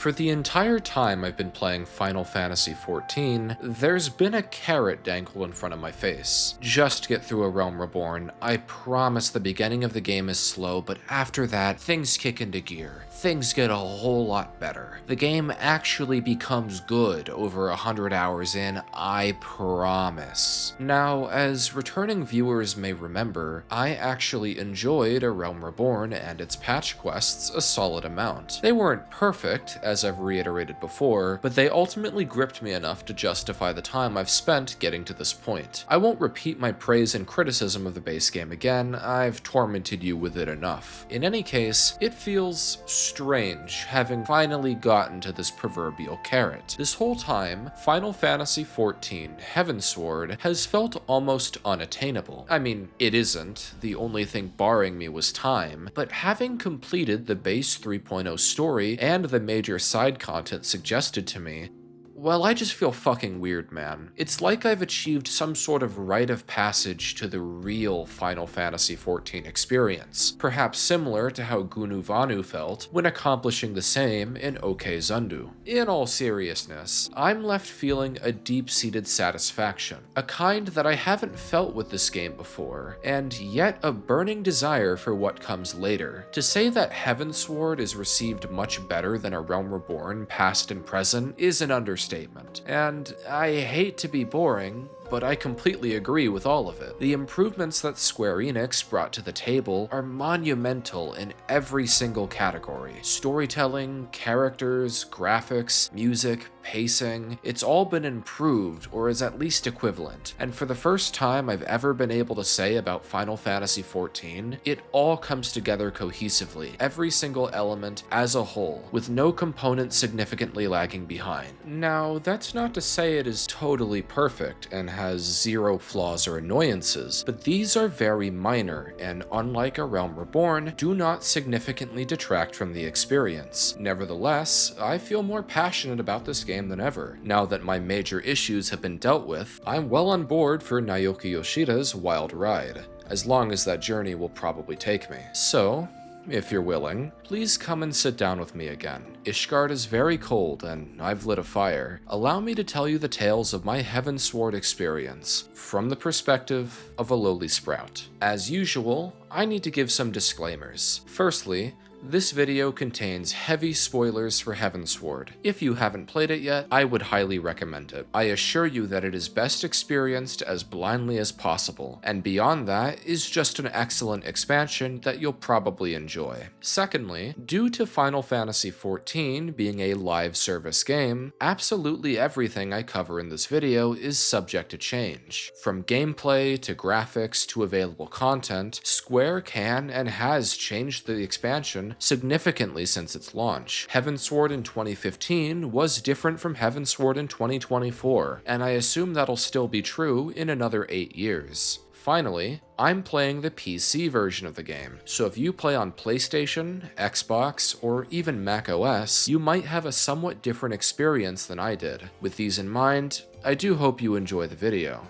For the entire time I've been playing Final Fantasy XIV, there's been a carrot dangled in front of my face. Just get through A Realm Reborn. I promise the beginning of the game is slow, but after that, things kick into gear. Things get a whole lot better. The game actually becomes good over 100 hours in, I promise. Now, as returning viewers may remember, I actually enjoyed A Realm Reborn and its patch quests a solid amount. They weren't perfect, as I've reiterated before, but they ultimately gripped me enough to justify the time I've spent getting to this point. I won't repeat my praise and criticism of the base game again, I've tormented you with it enough. In any case, it feels strange having finally gotten to this proverbial carrot. This whole time, Final Fantasy XIV Heavensward has felt almost unattainable. I mean, it isn't, the only thing barring me was time, but having completed the base 3.0 story and the major side content suggested to me, well, I just feel fucking weird, man. It's like I've achieved some sort of rite of passage to the real Final Fantasy XIV experience, perhaps similar to how Gunu Vanu felt when accomplishing the same in OK Zundu. In all seriousness, I'm left feeling a deep-seated satisfaction, a kind that I haven't felt with this game before, and yet a burning desire for what comes later. To say that Heavensward is received much better than A Realm Reborn past and present is an understatement. And I hate to be boring, but I completely agree with all of it. The improvements that Square Enix brought to the table are monumental in every single category. Storytelling, characters, graphics, music, pacing, it's all been improved or is at least equivalent. And for the first time I've ever been able to say about Final Fantasy XIV, it all comes together cohesively, every single element as a whole, with no component significantly lagging behind. Now, that's not to say it is totally perfect and has zero flaws or annoyances, but these are very minor and, unlike A Realm Reborn, do not significantly detract from the experience. Nevertheless, I feel more passionate about this game than ever. Now that my major issues have been dealt with, I'm well on board for Naoki Yoshida's wild ride, as long as that journey will probably take me. So, if you're willing, please come and sit down with me again. Ishgard is very cold and I've lit a fire. Allow me to tell you the tales of my Heavensward experience from the perspective of a lowly sprout. As usual, I need to give some disclaimers. Firstly, this video contains heavy spoilers for Heavensward. If you haven't played it yet, I would highly recommend it. I assure you that it is best experienced as blindly as possible, and beyond that is just an excellent expansion that you'll probably enjoy. Secondly, due to Final Fantasy XIV being a live service game, absolutely everything I cover in this video is subject to change. From gameplay to graphics to available content, Square can and has changed the expansion significantly since its launch. Heavensward in 2015 was different from Heavensward in 2024, and I assume that'll still be true in another 8 years. Finally, I'm playing the PC version of the game, so if you play on PlayStation, Xbox, or even macOS, you might have a somewhat different experience than I did. With these in mind, I do hope you enjoy the video.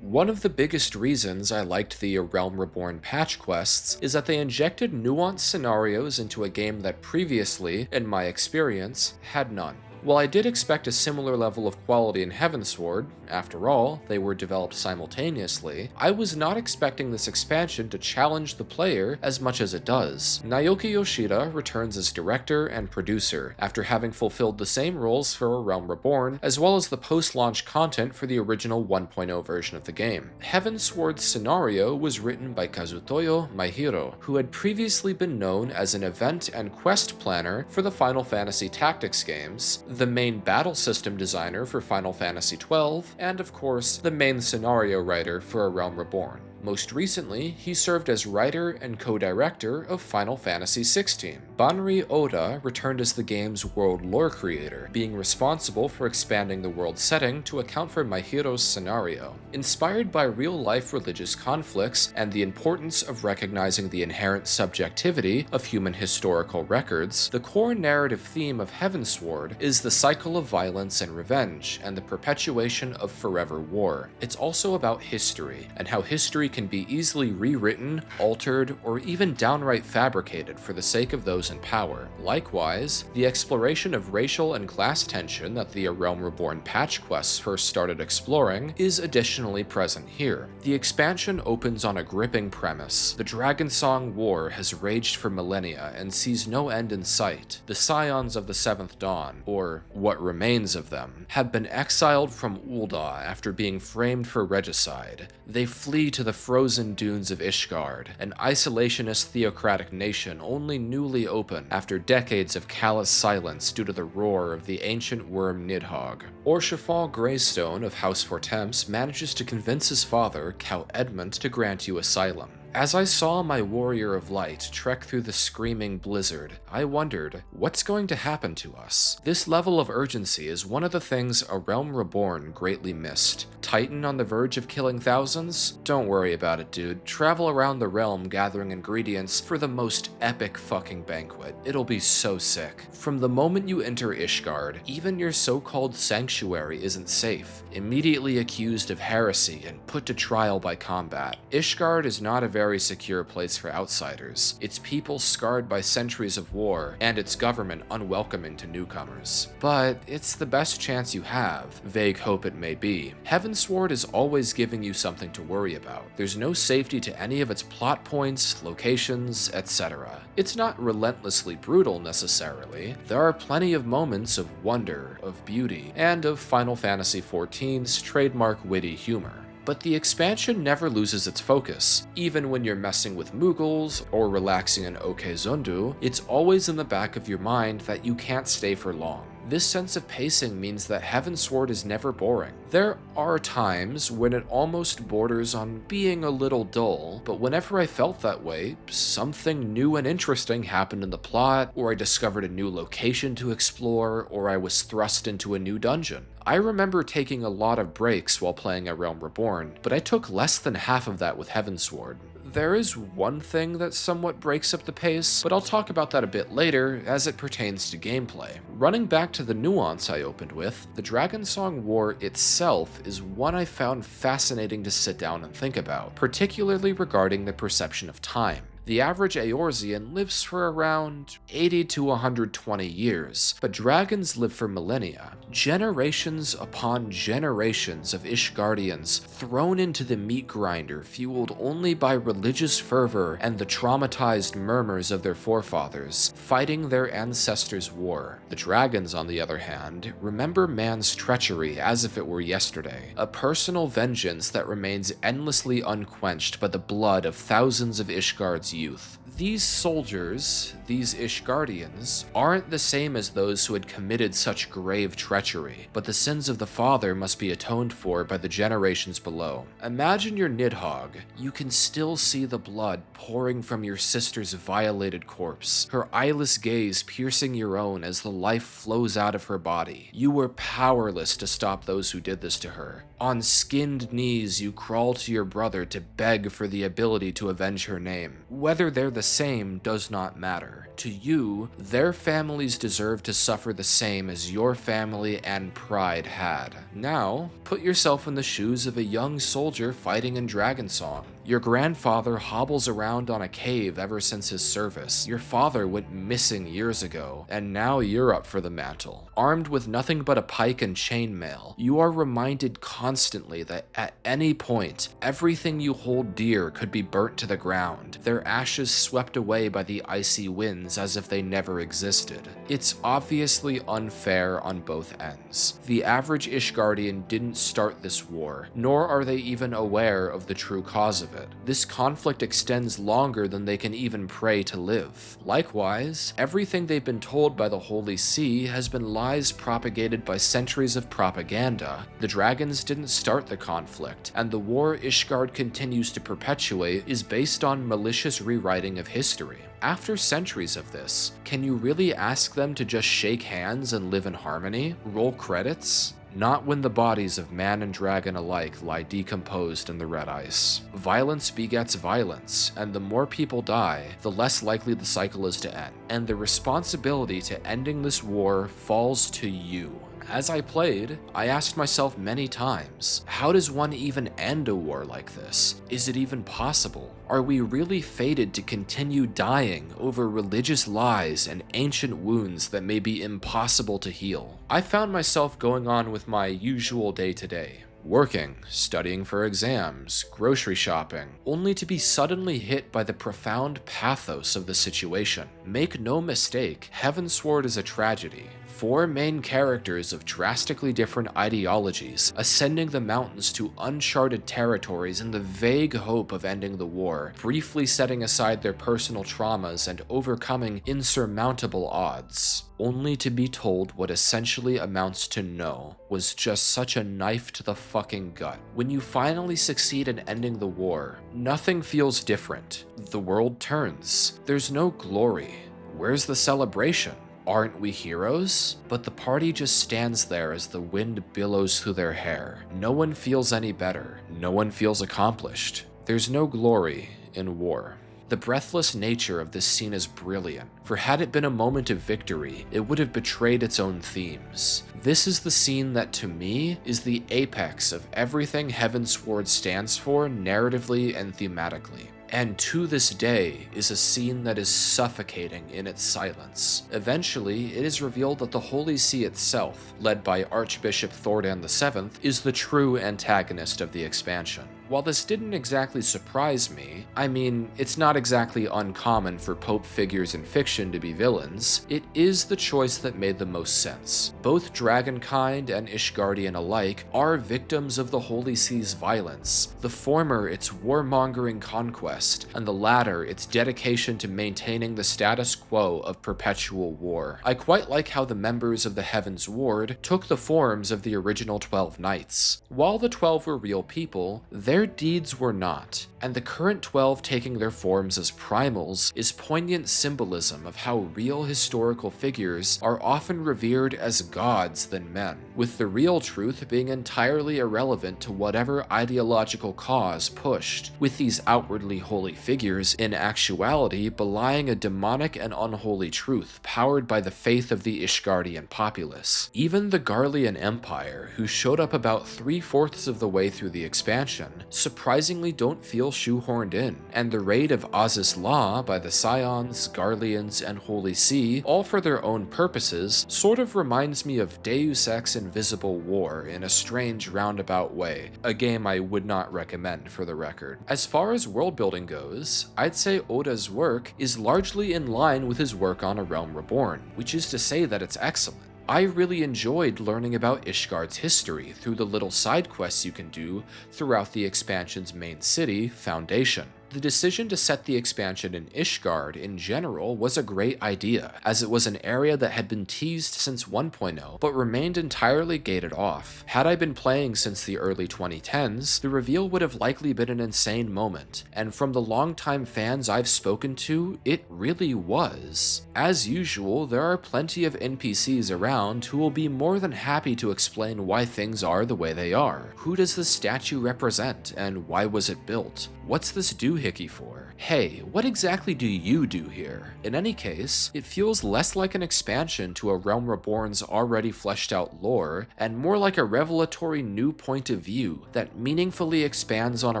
One of the biggest reasons I liked the A Realm Reborn patch quests is that they injected nuanced scenarios into a game that previously, in my experience, had none. While I did expect a similar level of quality in Heavensward, after all, they were developed simultaneously, I was not expecting this expansion to challenge the player as much as it does. Naoki Yoshida returns as director and producer, after having fulfilled the same roles for A Realm Reborn, as well as the post-launch content for the original 1.0 version of the game. Heavensward's scenario was written by Kazutoyo Maehiro, who had previously been known as an event and quest planner for the Final Fantasy Tactics games, the main battle system designer for Final Fantasy XII, and of course, the main scenario writer for A Realm Reborn. Most recently, he served as writer and co-director of Final Fantasy XVI. Banri Oda returned as the game's world lore creator, being responsible for expanding the world setting to account for Mahiro's scenario. Inspired by real-life religious conflicts and the importance of recognizing the inherent subjectivity of human historical records, the core narrative theme of Heavensward is the cycle of violence and revenge, and the perpetuation of forever war. It's also about history, and how history can be easily rewritten, altered, or even downright fabricated for the sake of those in power. Likewise, the exploration of racial and class tension that the A Realm Reborn patch quests first started exploring is additionally present here. The expansion opens on a gripping premise. The Dragonsong War has raged for millennia and sees no end in sight. The Scions of the Seventh Dawn, or what remains of them, have been exiled from Ul'dah after being framed for regicide. They flee to the frozen dunes of Ishgard, an isolationist theocratic nation only newly open after decades of callous silence due to the roar of the ancient worm Nidhogg. Orshafal Greystone of House Fortemps manages to convince his father, Count Edmund, to grant you asylum. As I saw my warrior of light trek through the screaming blizzard, I wondered, what's going to happen to us? This level of urgency is one of the things A Realm Reborn greatly missed. Titan on the verge of killing thousands? Don't worry about it, dude. Travel around the realm gathering ingredients for the most epic fucking banquet. It'll be so sick. From the moment you enter Ishgard, even your so-called sanctuary isn't safe, immediately accused of heresy and put to trial by combat. Ishgard is not a very secure place for outsiders, its people scarred by centuries of war, and its government unwelcoming to newcomers. But it's the best chance you have, vague hope it may be. Heavensward is always giving you something to worry about. There's no safety to any of its plot points, locations, etc. It's not relentlessly brutal necessarily. There are plenty of moments of wonder, of beauty, and of Final Fantasy XIV's trademark witty humor. But the expansion never loses its focus. Even when you're messing with Mughals or relaxing in Okezundu, it's always in the back of your mind that you can't stay for long. This sense of pacing means that Heavensward is never boring. There are times when it almost borders on being a little dull, but whenever I felt that way, something new and interesting happened in the plot, or I discovered a new location to explore, or I was thrust into a new dungeon. I remember taking a lot of breaks while playing A Realm Reborn, but I took less than half of that with Heavensward. There is one thing that somewhat breaks up the pace, but I'll talk about that a bit later as it pertains to gameplay. Running back to the nuance I opened with, the Dragonsong War itself is one I found fascinating to sit down and think about, particularly regarding the perception of time. The average Eorzean lives for around 80 to 120 years, but dragons live for millennia. Generations upon generations of Ishgardians thrown into the meat grinder, fueled only by religious fervor and the traumatized murmurs of their forefathers, fighting their ancestors' war. The dragons, on the other hand, remember man's treachery as if it were yesterday, a personal vengeance that remains endlessly unquenched by the blood of thousands of Ishgard's youth. These soldiers, these Ishgardians, aren't the same as those who had committed such grave treachery, but the sins of the father must be atoned for by the generations below. Imagine your Nidhogg. You can still see the blood pouring from your sister's violated corpse, her eyeless gaze piercing your own as the life flows out of her body. You were powerless to stop those who did this to her. On skinned knees, you crawl to your brother to beg for the ability to avenge her name. Whether they're the same does not matter. To you, their families deserve to suffer the same as your family and pride had. Now, put yourself in the shoes of a young soldier fighting in Dragonsong. Your grandfather hobbles around on a cave ever since his service. Your father went missing years ago, and now you're up for the mantle. Armed with nothing but a pike and chainmail, you are reminded constantly that at any point, everything you hold dear could be burnt to the ground, their ashes swept away by the icy winds as if they never existed. It's obviously unfair on both ends. The average Ishgardian didn't start this war, nor are they even aware of the true cause of it. it. This conflict extends longer than they can even pray to live. Likewise, everything they've been told by the Holy See has been lies propagated by centuries of propaganda. The dragons didn't start the conflict, and the war Ishgard continues to perpetuate is based on malicious rewriting of history. After centuries of this, can you really ask them to just shake hands and live in harmony? Roll credits? Not when the bodies of man and dragon alike lie decomposed in the red ice. Violence begets violence, and the more people die, the less likely the cycle is to end. And the responsibility to ending this war falls to you. As I played, I asked myself many times, how does one even end a war like this? Is it even possible? Are we really fated to continue dying over religious lies and ancient wounds that may be impossible to heal? I found myself going on with my usual day-to-day. Working, studying for exams, grocery shopping, only to be suddenly hit by the profound pathos of the situation. Make no mistake, Heavensward is a tragedy. 4 main characters of drastically different ideologies ascending the mountains to uncharted territories in the vague hope of ending the war, briefly setting aside their personal traumas and overcoming insurmountable odds, only to be told what essentially amounts to no was just such a knife to the fucking gut. When you finally succeed in ending the war, nothing feels different. The world turns. There's no glory. Where's the celebration? Aren't we heroes? But the party just stands there as the wind billows through their hair. No one feels any better. No one feels accomplished. There's no glory in war. The breathless nature of this scene is brilliant, for had it been a moment of victory, it would have betrayed its own themes. This is the scene that, to me, is the apex of everything Heavensward stands for narratively and thematically. And to this day is a scene that is suffocating in its silence. Eventually, it is revealed that the Holy See itself, led by Archbishop Thordan VII, is the true antagonist of the expansion. While this didn't exactly surprise me, I mean, it's not exactly uncommon for Pope figures in fiction to be villains, it is the choice that made the most sense. Both Dragonkind and Ishgardian alike are victims of the Holy See's violence, the former its warmongering conquest, and the latter its dedication to maintaining the status quo of perpetual war. I quite like how the members of the Heavensward took the forms of the original 12 Knights. While the 12 were real people, their deeds were not, and the current 12 taking their forms as primals is poignant symbolism of how real historical figures are often revered as gods than men, with the real truth being entirely irrelevant to whatever ideological cause pushed, with these outwardly holy figures in actuality belying a demonic and unholy truth powered by the faith of the Ishgardian populace. Even the Garlean Empire, who showed up about 3/4 of the way through the expansion, surprisingly don't feel shoehorned in, and the raid of Azus Law by the Scions, Garleans, and Holy See, all for their own purposes, sort of reminds me of Deus Ex Invisible War in a strange roundabout way, a game I would not recommend for the record. As far as world building goes, I'd say Oda's work is largely in line with his work on A Realm Reborn, which is to say that it's excellent. I really enjoyed learning about Ishgard's history through the little side quests you can do throughout the expansion's main city, Foundation. The decision to set the expansion in Ishgard in general was a great idea, as it was an area that had been teased since 1.0, but remained entirely gated off. Had I been playing since the early 2010s, the reveal would have likely been an insane moment, and from the longtime fans I've spoken to, it really was. As usual, there are plenty of NPCs around who will be more than happy to explain why things are the way they are. Who does the statue represent, and why was it built? What's this doohickey for? Hey, what exactly do you do here? In any case, it feels less like an expansion to A Realm Reborn's already fleshed out lore, and more like a revelatory new point of view that meaningfully expands on A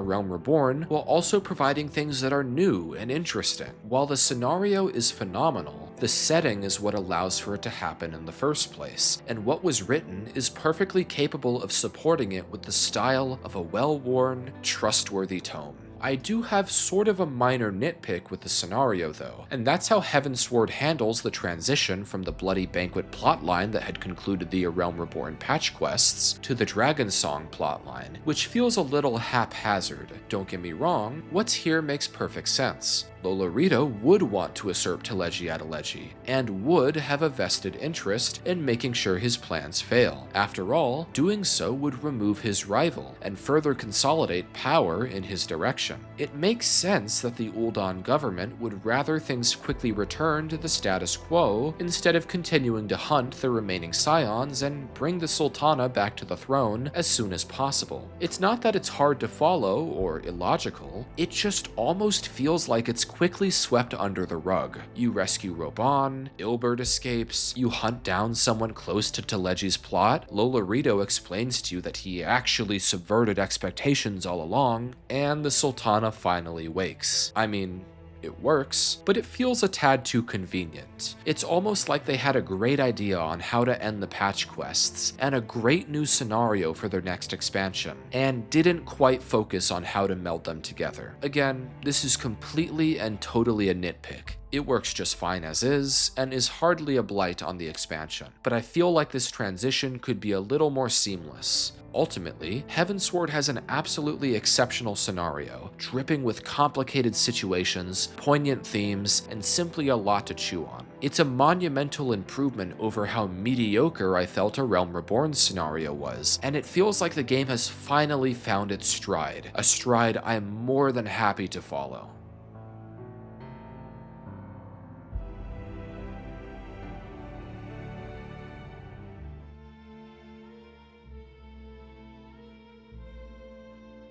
Realm Reborn while also providing things that are new and interesting. While the scenario is phenomenal, the setting is what allows for it to happen in the first place, and what was written is perfectly capable of supporting it with the style of a well-worn, trustworthy tome. I do have sort of a minor nitpick with the scenario though, and that's how Heavensward handles the transition from the Bloody Banquet plotline that had concluded the A Realm Reborn patch quests to the Dragon Song plotline, which feels a little haphazard. Don't get me wrong, what's here makes perfect sense. Lolorito would want to usurp Teleji Adeleji, and would have a vested interest in making sure his plans fail. After all, doing so would remove his rival, and further consolidate power in his direction. It makes sense that the Ul'dan government would rather things quickly return to the status quo instead of continuing to hunt the remaining scions and bring the Sultana back to the throne as soon as possible. It's not that it's hard to follow or illogical, it just almost feels like it's quickly swept under the rug. You rescue Roban, Ilbert escapes, you hunt down someone close to Teleji's plot, Lolorito explains to you that he actually subverted expectations all along, and the Sultana finally wakes. I mean, it works, but it feels a tad too convenient. It's almost like they had a great idea on how to end the patch quests, and a great new scenario for their next expansion, and didn't quite focus on how to meld them together. Again, this is completely and totally a nitpick. It works just fine as is, and is hardly a blight on the expansion, but I feel like this transition could be a little more seamless. Ultimately, Heavensward has an absolutely exceptional scenario, dripping with complicated situations, poignant themes, and simply a lot to chew on. It's a monumental improvement over how mediocre I felt A Realm Reborn scenario was, and it feels like the game has finally found its stride, a stride I am more than happy to follow.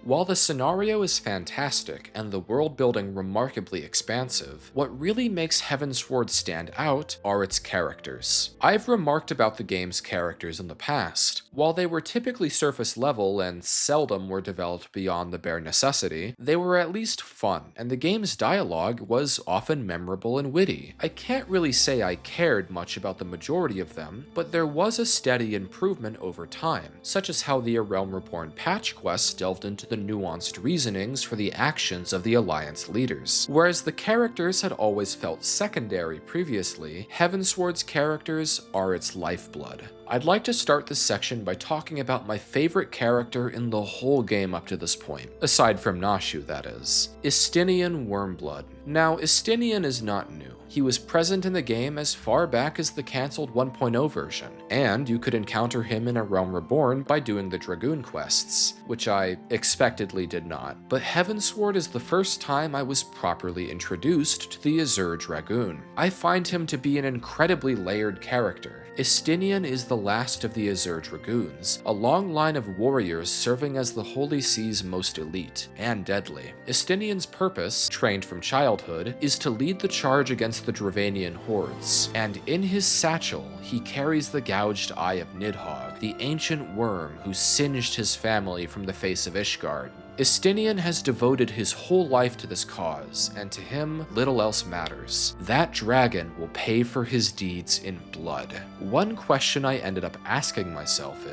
While the scenario is fantastic and the world building remarkably expansive, what really makes Heavensward stand out are its characters. I've remarked about the game's characters in the past. While they were typically surface level and seldom were developed beyond the bare necessity, they were at least fun, and the game's dialogue was often memorable and witty. I can't really say I cared much about the majority of them, but there was a steady improvement over time, such as how the A Realm Reborn patch quests delved into the nuanced reasonings for the actions of the Alliance leaders. Whereas the characters had always felt secondary previously, Heavensward's characters are its lifeblood. I'd like to start this section by talking about my favorite character in the whole game up to this point, aside from Nashu, that is. Estinian Wormblood. Now, Estinian is not new. He was present in the game as far back as the cancelled 1.0 version, and you could encounter him in A Realm Reborn by doing the Dragoon quests, which I expectedly did not. But Heavensward is the first time I was properly introduced to the Azure Dragoon. I find him to be an incredibly layered character. Estinian is the last of the Azure Dragoons, a long line of warriors serving as the Holy Sea's most elite and deadly. Estinian's purpose, trained from childhood, is to lead the charge against the Dravanian hordes, and in his satchel, he carries the gouged eye of Nidhogg, the ancient worm who singed his family from the face of Ishgard. Estinian has devoted his whole life to this cause, and to him, little else matters. That dragon will pay for his deeds in blood. One question I ended up asking myself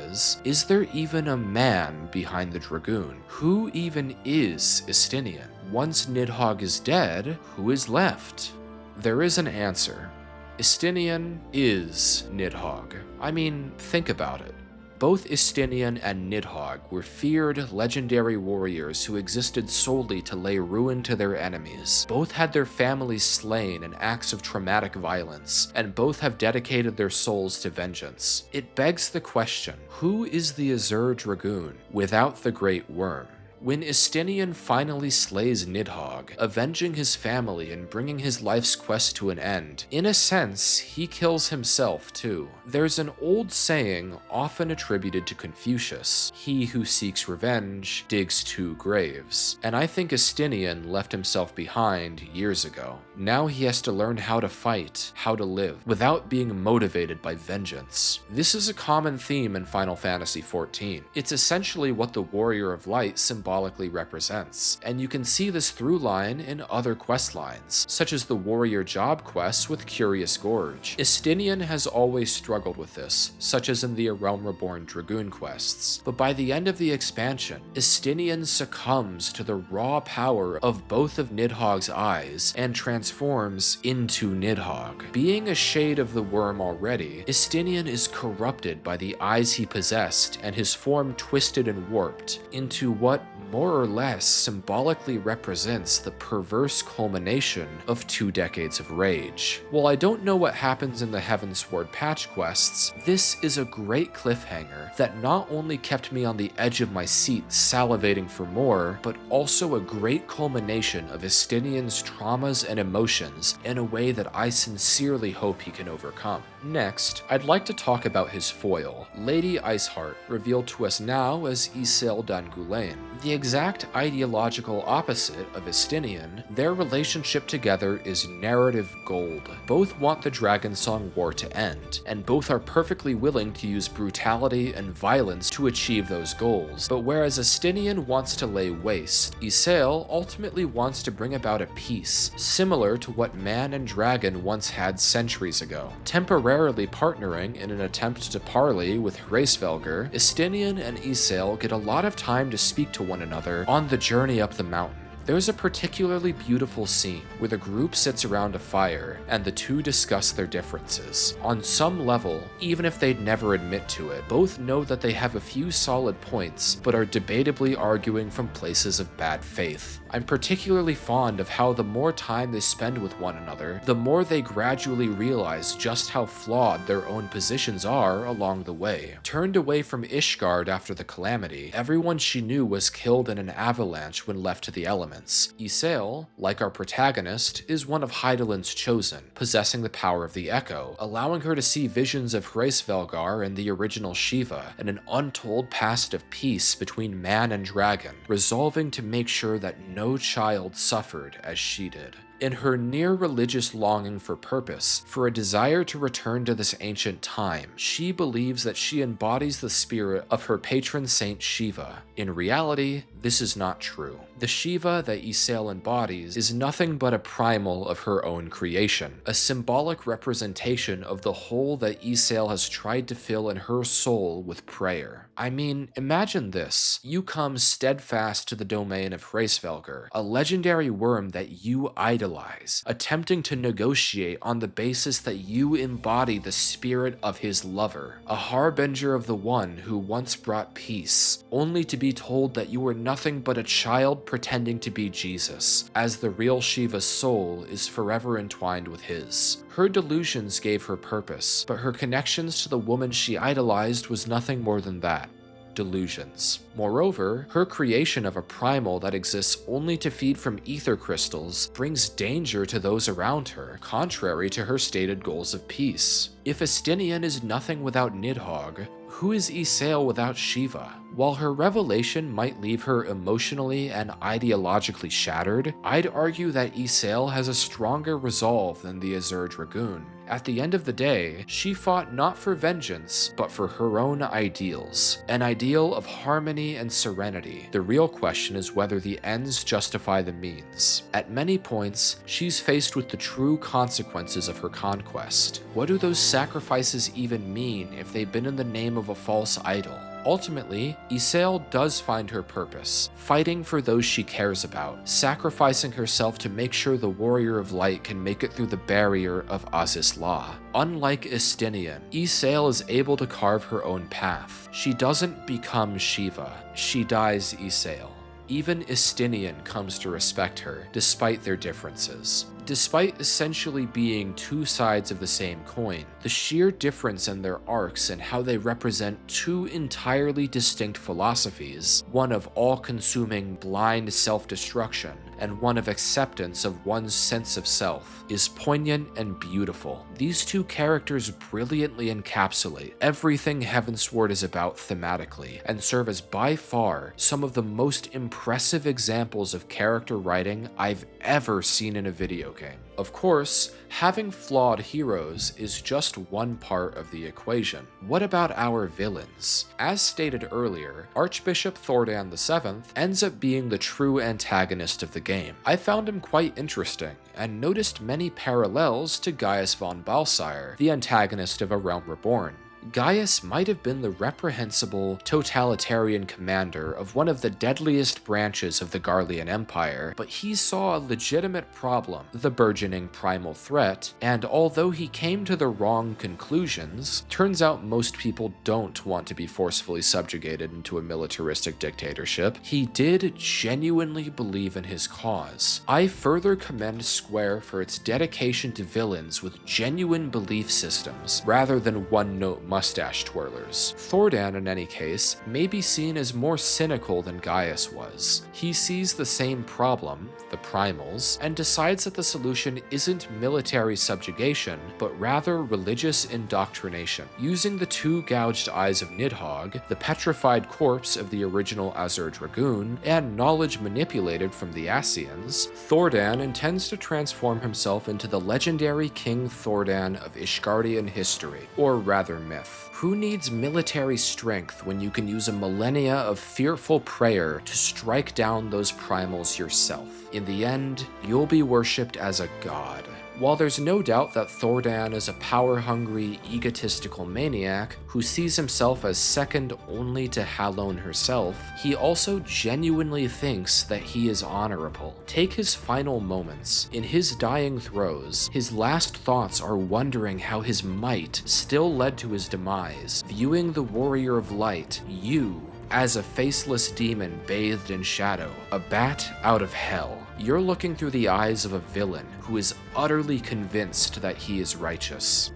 is there even a man behind the Dragoon? Who even is Estinian? Once Nidhogg is dead, who is left? There is an answer. Estinian is Nidhogg. I mean, think about it. Both Estinian and Nidhogg were feared, legendary warriors who existed solely to lay ruin to their enemies. Both had their families slain in acts of traumatic violence, and both have dedicated their souls to vengeance. It begs the question, who is the Azure Dragoon without the Great Worm? When Estinian finally slays Nidhogg, avenging his family and bringing his life's quest to an end, in a sense, he kills himself too. There's an old saying often attributed to Confucius, "He who seeks revenge digs two graves," and I think Estinian left himself behind years ago. Now he has to learn how to fight, how to live, without being motivated by vengeance. This is a common theme in Final Fantasy XIV. It's essentially what the Warrior of Light symbolizes symbolically represents, and you can see this through line in other quest lines, such as the warrior job quests with Curious Gorge. Estinian has always struggled with this, such as in the A Realm Reborn Dragoon quests, but by the end of the expansion, Estinian succumbs to the raw power of both of Nidhogg's eyes and transforms into Nidhogg. Being a shade of the worm already, Estinian is corrupted by the eyes he possessed and his form twisted and warped into what more or less symbolically represents the perverse culmination of 2 decades of rage. While I don't know what happens in the Heavensward patch quests, this is a great cliffhanger that not only kept me on the edge of my seat salivating for more, but also a great culmination of Estinian's traumas and emotions in a way that I sincerely hope he can overcome. Next, I'd like to talk about his foil, Lady Iceheart, revealed to us now as Isel Dangulain. The exact ideological opposite of Estinian, their relationship together is narrative gold. Both want the Dragonsong War to end, and both are perfectly willing to use brutality and violence to achieve those goals. But whereas Estinian wants to lay waste, Isel ultimately wants to bring about a peace, similar to what man and dragon once had centuries ago. Temporarily partnering in an attempt to parley with Hraesvelgr, Estinian and Isel get a lot of time to speak to one another on the journey up the mountain. There's a particularly beautiful scene where the group sits around a fire and the two discuss their differences. On some level, even if they'd never admit to it, both know that they have a few solid points, but are debatably arguing from places of bad faith. I'm particularly fond of how the more time they spend with one another, the more they gradually realize just how flawed their own positions are along the way. Turned away from Ishgard after the calamity, everyone she knew was killed in an avalanche when left to the elements. Isel, like our protagonist, is one of Hydaelyn's chosen, possessing the power of the Echo, allowing her to see visions of Hraesvelgr and the original Shiva, and an untold past of peace between man and dragon, resolving to make sure that no child suffered as she did. In her near-religious longing for purpose, for a desire to return to this ancient time, she believes that she embodies the spirit of her patron saint Shiva. In reality, this is not true. The Shiva that Isel embodies is nothing but a primal of her own creation, a symbolic representation of the hole that Isel has tried to fill in her soul with prayer. I mean, imagine this. You come steadfast to the domain of Hraesvelgr, a legendary worm that you idolize, attempting to negotiate on the basis that you embody the spirit of his lover, a harbinger of the one who once brought peace, only to be told that you were nothing but a child pretending to be Jesus, as the real Shiva's soul is forever entwined with his. Her delusions gave her purpose, but her connections to the woman she idolized was nothing more than that. Delusions. Moreover, her creation of a primal that exists only to feed from ether crystals brings danger to those around her, contrary to her stated goals of peace. If Estinian is nothing without Nidhogg, who is Isel without Shiva? While her revelation might leave her emotionally and ideologically shattered, I'd argue that Isel has a stronger resolve than the Azure Dragoon. At the end of the day, she fought not for vengeance, but for her own ideals. An ideal of harmony and serenity. The real question is whether the ends justify the means. At many points, she's faced with the true consequences of her conquest. What do those sacrifices even mean if they've been in the name of a false idol? Ultimately, Isel does find her purpose, fighting for those she cares about, sacrificing herself to make sure the Warrior of Light can make it through the barrier of Azys Law. Unlike Estinian, Isel is able to carve her own path. She doesn't become Shiva, she dies Isel. Even Estinian comes to respect her, despite their differences. Despite essentially being two sides of the same coin, the sheer difference in their arcs and how they represent two entirely distinct philosophies, one of all-consuming blind self-destruction and one of acceptance of one's sense of self, is poignant and beautiful. These two characters brilliantly encapsulate everything Heavensward is about thematically, and serve as by far some of the most impressive examples of character writing I've ever seen in a video game. Of course, having flawed heroes is just one part of the equation. What about our villains? As stated earlier, Archbishop Thordan VII ends up being the true antagonist of the game. I found him quite interesting, and noticed many parallels to Gaius von Balsire, the antagonist of A Realm Reborn. Gaius might have been the reprehensible, totalitarian commander of one of the deadliest branches of the Garlean Empire, but he saw a legitimate problem, the burgeoning primal threat, and although he came to the wrong conclusions, turns out most people don't want to be forcefully subjugated into a militaristic dictatorship, he did genuinely believe in his cause. I further commend Square for its dedication to villains with genuine belief systems, rather than one-note mustache twirlers. Thordan, in any case, may be seen as more cynical than Gaius was. He sees the same problem, the primals, and decides that the solution isn't military subjugation, but rather religious indoctrination. Using the two gouged eyes of Nidhogg, the petrified corpse of the original Azure Dragoon, and knowledge manipulated from the Ascians, Thordan intends to transform himself into the legendary King Thordan of Ishgardian history, or rather myth. Who needs military strength when you can use a millennia of fearful prayer to strike down those primals yourself? In the end, you'll be worshipped as a god. While there's no doubt that Thordan is a power-hungry, egotistical maniac who sees himself as second only to Halone herself, he also genuinely thinks that he is honorable. Take his final moments. In his dying throes, his last thoughts are wondering how his might still led to his demise, viewing the Warrior of Light, you, as a faceless demon bathed in shadow, a bat out of hell. You're looking through the eyes of a villain who is utterly convinced that he is righteous.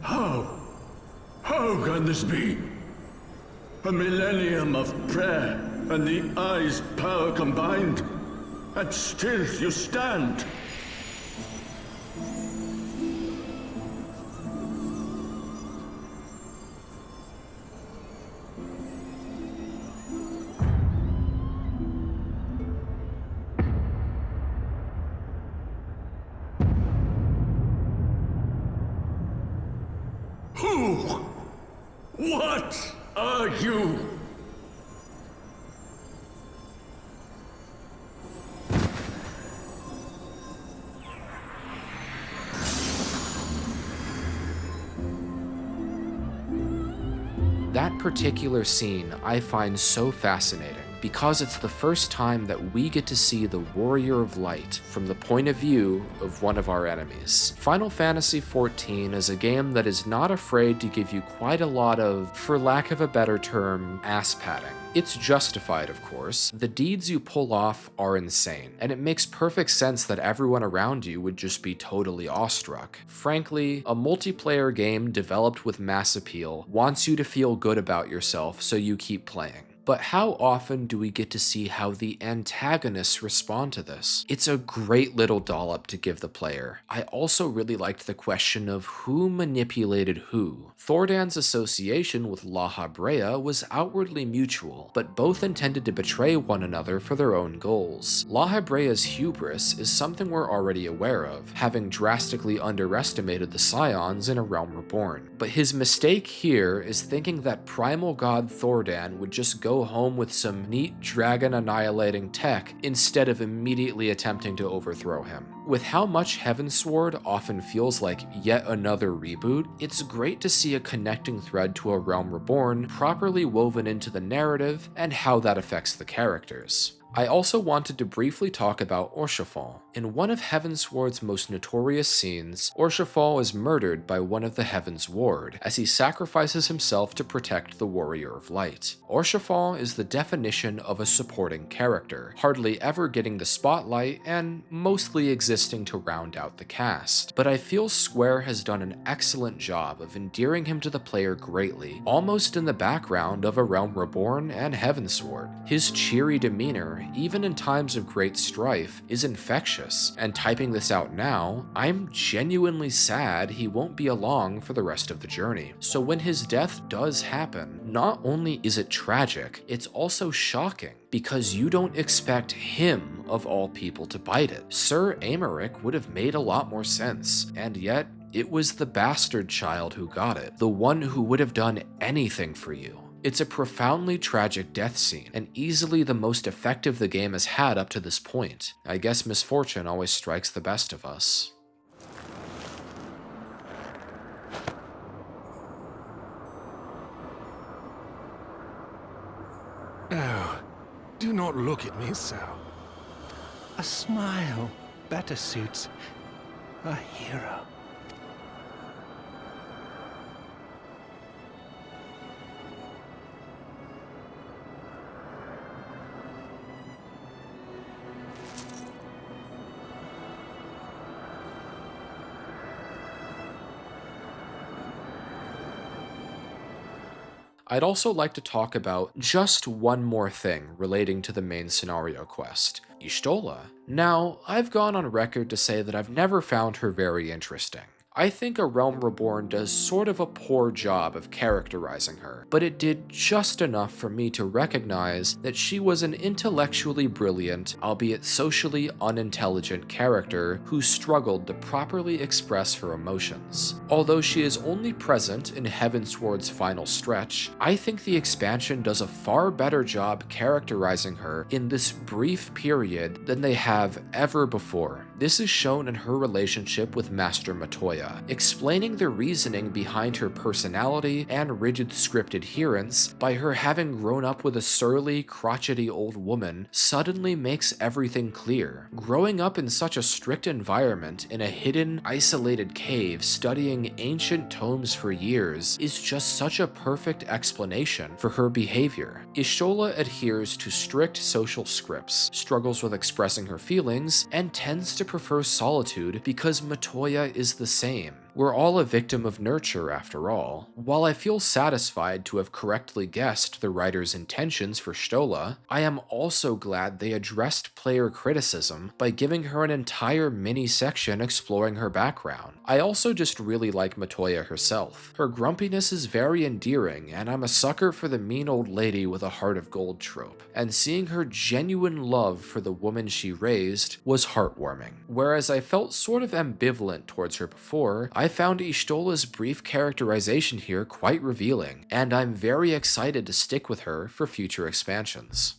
How? How can this be? A millennium of prayer and the eye's power combined, and still you stand. Who? What are you? That particular scene I find so fascinating, because it's the first time that we get to see the Warrior of Light from the point of view of one of our enemies. Final Fantasy XIV is a game that is not afraid to give you quite a lot of, for lack of a better term, ass-patting. It's justified, of course. The deeds you pull off are insane, and it makes perfect sense that everyone around you would just be totally awestruck. Frankly, a multiplayer game developed with mass appeal wants you to feel good about yourself, so you keep playing. But how often do we get to see how the antagonists respond to this? It's a great little dollop to give the player. I also really liked the question of who manipulated who. Thordan's association with La Habrea was outwardly mutual, but both intended to betray one another for their own goals. La Habrea's hubris is something we're already aware of, having drastically underestimated the Scions in A Realm Reborn. But his mistake here is thinking that primal god Thordan would just go home with some neat dragon annihilating tech instead of immediately attempting to overthrow him. With how much Heavensward often feels like yet another reboot, it's great to see a connecting thread to A Realm Reborn properly woven into the narrative and how that affects the characters. I also wanted to briefly talk about Orshafal. In one of Heavensward's most notorious scenes, Orshafal is murdered by one of the Heavensward as he sacrifices himself to protect the Warrior of Light. Orshafal is the definition of a supporting character, hardly ever getting the spotlight and mostly existing to round out the cast. But I feel Square has done an excellent job of endearing him to the player greatly, almost in the background of A Realm Reborn and Heavensward. His cheery demeanor humor, even in times of great strife, is infectious, and typing this out now, I'm genuinely sad he won't be along for the rest of the journey. So when his death does happen, not only is it tragic, it's also shocking, because you don't expect him, of all people, to bite it. Sir Aymeric would have made a lot more sense, and yet, it was the bastard child who got it, the one who would have done anything for you. It's a profoundly tragic death scene, and easily the most effective the game has had up to this point. I guess misfortune always strikes the best of us. Oh, do not look at me so. A smile better suits a hero. I'd also like to talk about just one more thing relating to the main scenario quest, Y'shtola. Now, I've gone on record to say that I've never found her very interesting. I think A Realm Reborn does sort of a poor job of characterizing her, but it did just enough for me to recognize that she was an intellectually brilliant, albeit socially unintelligent character who struggled to properly express her emotions. Although she is only present in Heavensward's final stretch, I think the expansion does a far better job characterizing her in this brief period than they have ever before. This is shown in her relationship with Master Matoya, explaining the reasoning behind her personality and rigid script adherence by her having grown up with a surly, crotchety old woman suddenly makes everything clear. Growing up in such a strict environment in a hidden, isolated cave studying ancient tomes for years is just such a perfect explanation for her behavior. Y'shtola adheres to strict social scripts, struggles with expressing her feelings, and tends to prefer solitude because Matoya is the same. We're all a victim of nurture, after all. While I feel satisfied to have correctly guessed the writer's intentions for Y'shtola, I am also glad they addressed player criticism by giving her an entire mini-section exploring her background. I also just really like Matoya herself. Her grumpiness is very endearing, and I'm a sucker for the mean old lady with a heart of gold trope, and seeing her genuine love for the woman she raised was heartwarming. Whereas I felt sort of ambivalent towards her before, I found Y'shtola's brief characterization here quite revealing, and I'm very excited to stick with her for future expansions.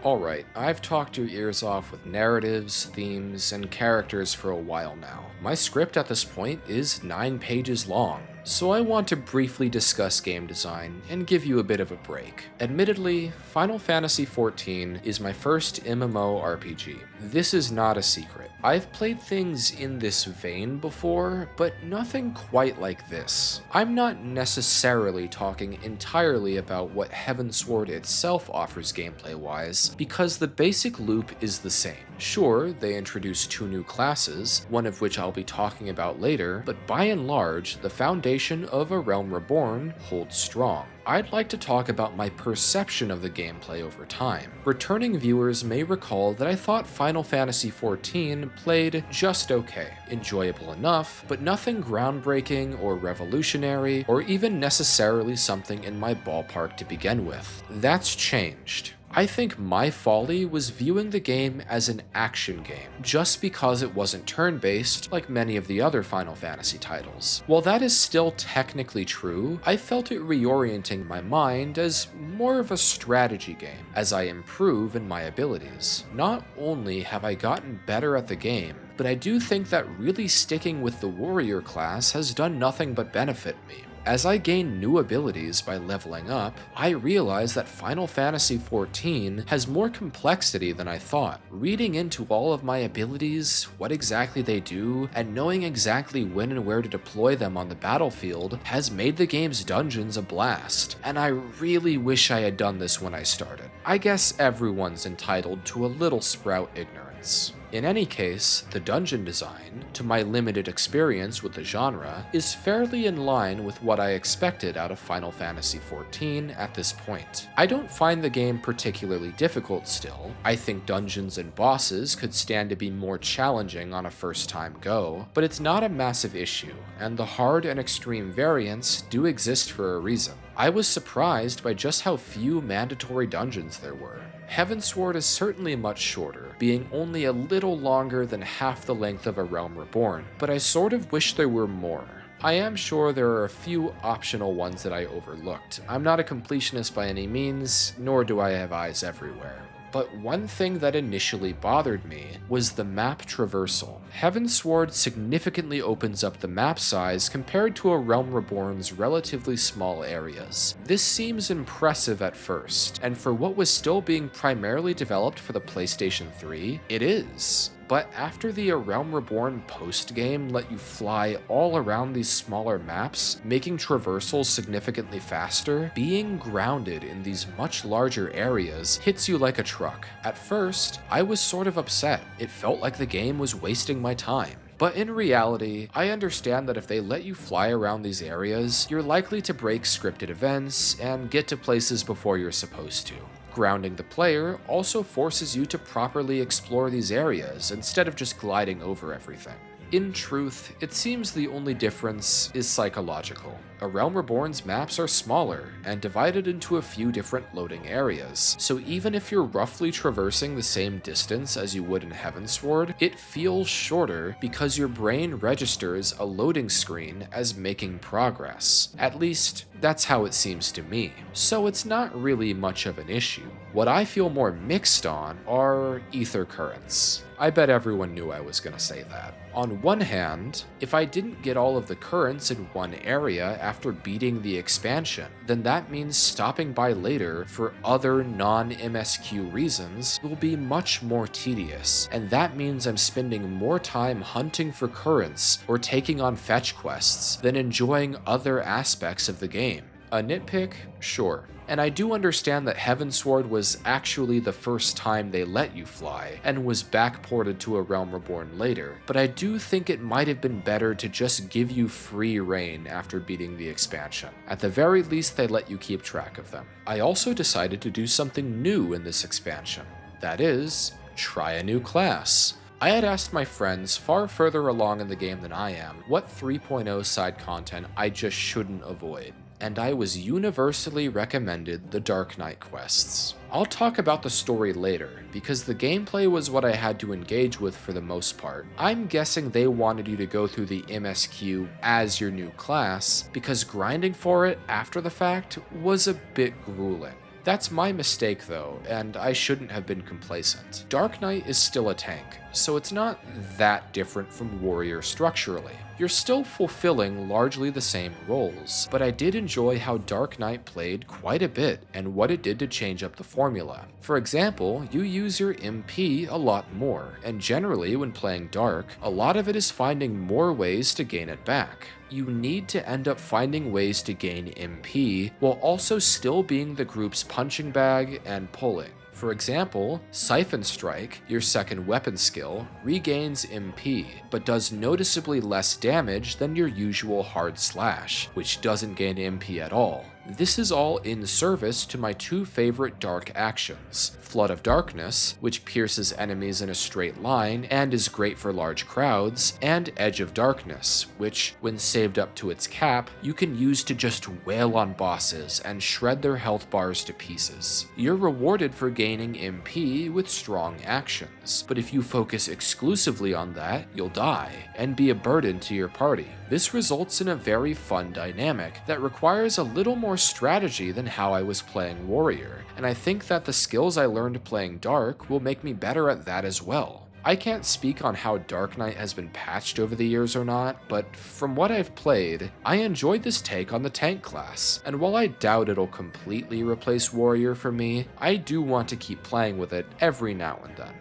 Alright, I've talked your ears off with narratives, themes, and characters for a while now. My script at this point is 9 pages long, so I want to briefly discuss game design and give you a bit of a break. Admittedly, Final Fantasy XIV is my first MMORPG. This is not a secret. I've played things in this vein before, but nothing quite like this. I'm not necessarily talking entirely about what Heavensward itself offers gameplay-wise, because the basic loop is the same. Sure, they introduce 2 new classes, one of which I'll be talking about later, but by and large, the foundation of A Realm Reborn holds strong. I'd like to talk about my perception of the gameplay over time. Returning viewers may recall that I thought Final Fantasy XIV played just okay, enjoyable enough, but nothing groundbreaking or revolutionary, or even necessarily something in my ballpark to begin with. That's changed. I think my folly was viewing the game as an action game, just because it wasn't turn-based like many of the other Final Fantasy titles. While that is still technically true, I felt it reorienting my mind as more of a strategy game, as I improve in my abilities. Not only have I gotten better at the game, but I do think that really sticking with the warrior class has done nothing but benefit me. As I gain new abilities by leveling up, I realize that Final Fantasy XIV has more complexity than I thought. Reading into all of my abilities, what exactly they do, and knowing exactly when and where to deploy them on the battlefield has made the game's dungeons a blast, and I really wish I had done this when I started. I guess everyone's entitled to a little Sprout ignorance. dungeons. In any case, the dungeon design, to my limited experience with the genre, is fairly in line with what I expected out of Final Fantasy XIV at this point. I don't find the game particularly difficult still. I think dungeons and bosses could stand to be more challenging on a first-time go, but it's not a massive issue, and the hard and extreme variants do exist for a reason. I was surprised by just how few mandatory dungeons there were. Heavensward is certainly much shorter, being only a little longer than half the length of A Realm Reborn, but I sort of wish there were more. I am sure there are a few optional ones that I overlooked. I'm not a completionist by any means, nor do I have eyes everywhere. But one thing that initially bothered me was the map traversal. Heavensward significantly opens up the map size compared to A Realm Reborn's relatively small areas. This seems impressive at first, and for what was still being primarily developed for the PlayStation 3, it is. But after the A Realm Reborn post-game let you fly all around these smaller maps, making traversals significantly faster, being grounded in these much larger areas hits you like a truck. At first, I was sort of upset. It felt like the game was wasting my time. But in reality, I understand that if they let you fly around these areas, you're likely to break scripted events and get to places before you're supposed to. Grounding the player also forces you to properly explore these areas instead of just gliding over everything. In truth, it seems the only difference is psychological. A Realm Reborn's maps are smaller and divided into a few different loading areas, so even if you're roughly traversing the same distance as you would in Heavensward, it feels shorter because your brain registers a loading screen as making progress. At least, that's how it seems to me. So it's not really much of an issue. What I feel more mixed on are ether currents. I bet everyone knew I was gonna say that. On one hand, if I didn't get all of the currents in one area after beating the expansion, then that means stopping by later for other non-MSQ reasons will be much more tedious, and that means I'm spending more time hunting for currents or taking on fetch quests than enjoying other aspects of the game. A nitpick? Sure. And I do understand that Heavensward was actually the first time they let you fly, and was backported to A Realm Reborn later, but I do think it might have been better to just give you free reign after beating the expansion. At the very least, they let you keep track of them. I also decided to do something new in this expansion. That is, try a new class. I had asked my friends far further along in the game than I am what 3.0 side content I just shouldn't avoid, and I was universally recommended the Dark Knight quests. I'll talk about the story later, because the gameplay was what I had to engage with for the most part. I'm guessing they wanted you to go through the MSQ as your new class, because grinding for it after the fact was a bit grueling. That's my mistake though, and I shouldn't have been complacent. Dark Knight is still a tank, so it's not that different from Warrior structurally. You're still fulfilling largely the same roles, but I did enjoy how Dark Knight played quite a bit and what it did to change up the formula. For example, you use your MP a lot more, and generally when playing Dark, a lot of it is finding more ways to gain it back. You need to end up finding ways to gain MP while also still being the group's punching bag and pulling. For example, Siphon Strike, your second weapon skill, regains MP, but does noticeably less damage than your usual hard slash, which doesn't gain MP at all. This is all in service to my two favorite dark actions, Flood of Darkness, which pierces enemies in a straight line and is great for large crowds, and Edge of Darkness, which, when saved up to its cap, you can use to just wail on bosses and shred their health bars to pieces. You're rewarded for gaining MP with strong actions, but if you focus exclusively on that, you'll die, and be a burden to your party. This results in a very fun dynamic that requires a little more strategy than how I was playing Warrior, and I think that the skills I learned playing Dark will make me better at that as well. I can't speak on how Dark Knight has been patched over the years or not, but from what I've played, I enjoyed this take on the tank class, and while I doubt it'll completely replace Warrior for me, I do want to keep playing with it every now and then.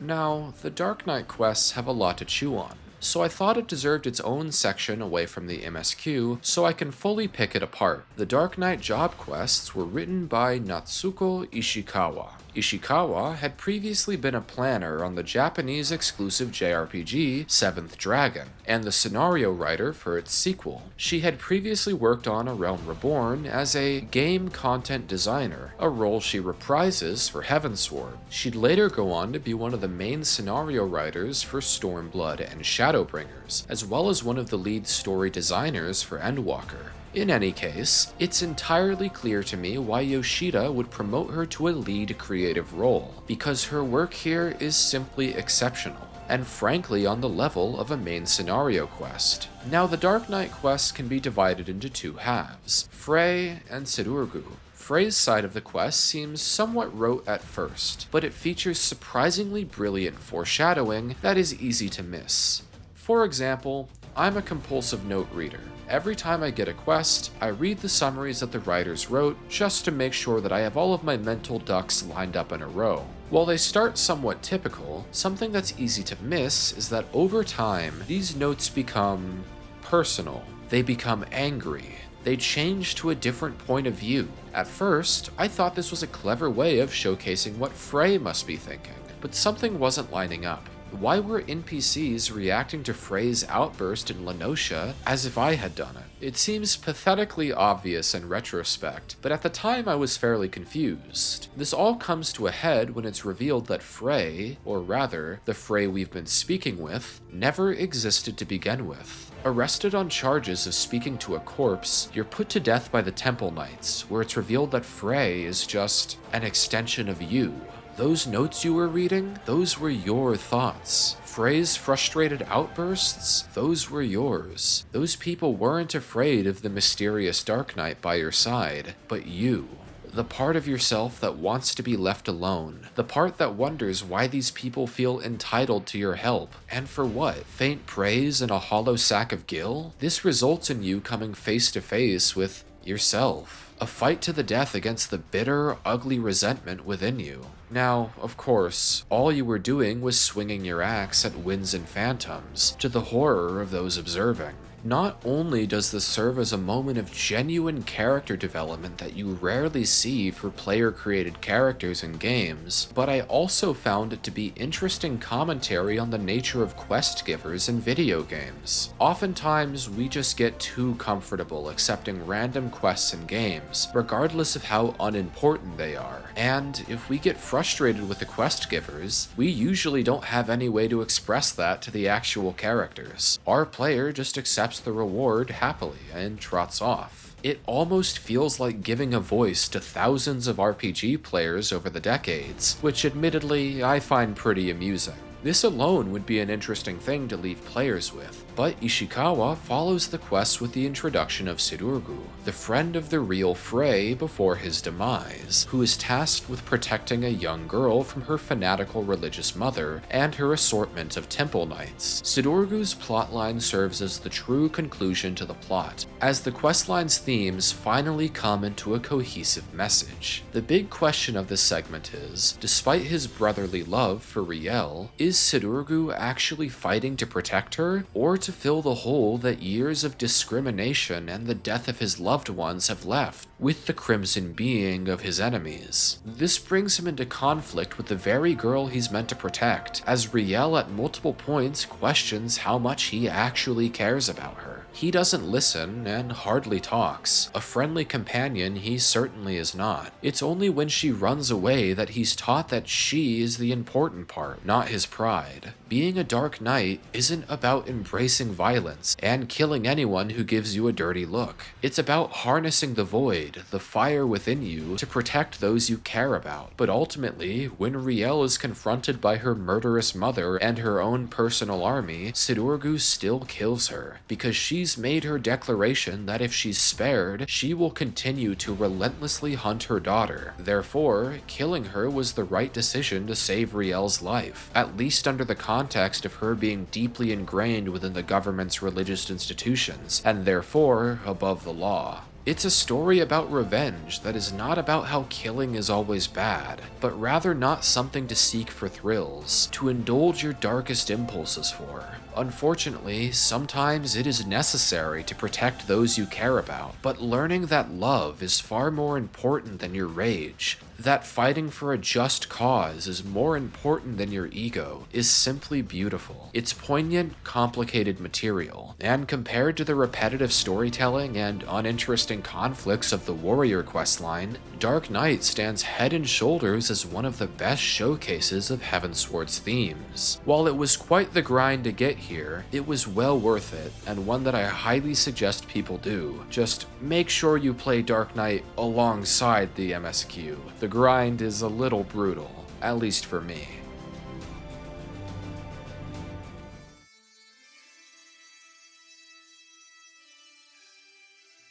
Now, the Dark Knight quests have a lot to chew on. so I thought it deserved its own section away from the MSQ so I can fully pick it apart. The Dark Knight job quests were written by Natsuko Ishikawa. Ishikawa had previously been a planner on the Japanese exclusive JRPG Seventh Dragon, and the scenario writer for its sequel. She had previously worked on A Realm Reborn as a game content designer, a role she reprises for Heavensward. She'd later go on to be one of the main scenario writers for Stormblood and Shadowbringers, as well as one of the lead story designers for Endwalker. In any case, it's entirely clear to me why Yoshida would promote her to a lead creative role, because her work here is simply exceptional, and frankly on the level of a main scenario quest. Now, the Dark Knight quest can be divided into two halves, Frey and Sidurgu. Frey's side of the quest seems somewhat rote at first, but it features surprisingly brilliant foreshadowing that is easy to miss. For example, I'm a compulsive note reader. Every time I get a quest, I read the summaries that the writers wrote just to make sure that I have all of my mental ducks lined up in a row. While they start somewhat typical, something that's easy to miss is that over time, these notes become personal. They become angry. They change to a different point of view. At first, I thought this was a clever way of showcasing what Frey must be thinking, but something wasn't lining up. Why were NPCs reacting to Frey's outburst in Lenosha as if I had done it? It seems pathetically obvious in retrospect, but at the time I was fairly confused. This all comes to a head when it's revealed that Frey, or rather, the Frey we've been speaking with, never existed to begin with. Arrested on charges of speaking to a corpse, you're put to death by the Temple Knights, where it's revealed that Frey is just an extension of you. Those notes you were reading, those were your thoughts. Frey's frustrated outbursts, those were yours. Those people weren't afraid of the mysterious Dark Knight by your side, but you. The part of yourself that wants to be left alone. The part that wonders why these people feel entitled to your help. And for what? Faint praise and a hollow sack of gil? This results in you coming face to face with yourself. A fight to the death against the bitter, ugly resentment within you. Now, of course, all you were doing was swinging your axe at winds and phantoms, to the horror of those observing. Not only does this serve as a moment of genuine character development that you rarely see for player-created characters in games, but I also found it to be interesting commentary on the nature of quest givers in video games. Oftentimes, we just get too comfortable accepting random quests in games, regardless of how unimportant they are. And if we get frustrated with the quest givers, we usually don't have any way to express that to the actual characters. Our player just accepts the reward happily and trots off. It almost feels like giving a voice to thousands of RPG players over the decades, which admittedly I find pretty amusing. This alone would be an interesting thing to leave players with, but Ishikawa follows the quest with the introduction of Sidurgu, the friend of the real Frey before his demise, who is tasked with protecting a young girl from her fanatical religious mother and her assortment of temple knights. Sidurgu's plotline serves as the true conclusion to the plot, as the questline's themes finally come into a cohesive message. The big question of this segment is, despite his brotherly love for Riel, is Sidurgu actually fighting to protect her, or to fill the hole that years of discrimination and the death of his loved ones have left, with the crimson being of his enemies? This brings him into conflict with the very girl he's meant to protect, as Riel at multiple points questions how much he actually cares about her. He doesn't listen and hardly talks. A friendly companion he certainly is not. It's only when she runs away that he's taught that she is the important part, not his pride. Being a Dark Knight isn't about embracing violence and killing anyone who gives you a dirty look. It's about harnessing the void, the fire within you, to protect those you care about. But ultimately, when Riel is confronted by her murderous mother and her own personal army, Sidurgu still kills her, because she's made her declaration that if she's spared, she will continue to relentlessly hunt her daughter. Therefore, killing her was the right decision to save Riel's life, at least under the context of her being deeply ingrained within the government's religious institutions, and therefore above the law. It's a story about revenge that is not about how killing is always bad, but rather not something to seek for thrills, to indulge your darkest impulses for. Unfortunately, sometimes it is necessary to protect those you care about, but learning that love is far more important than your rage, that fighting for a just cause is more important than your ego, is simply beautiful. It's poignant, complicated material, and compared to the repetitive storytelling and uninteresting conflicts of the Warrior questline, Dark Knight stands head and shoulders as one of the best showcases of Heavensward's themes. While it was quite the grind to get here, it was well worth it, and one that I highly suggest people do. Just make sure you play Dark Knight alongside the MSQ. The grind is a little brutal, at least for me.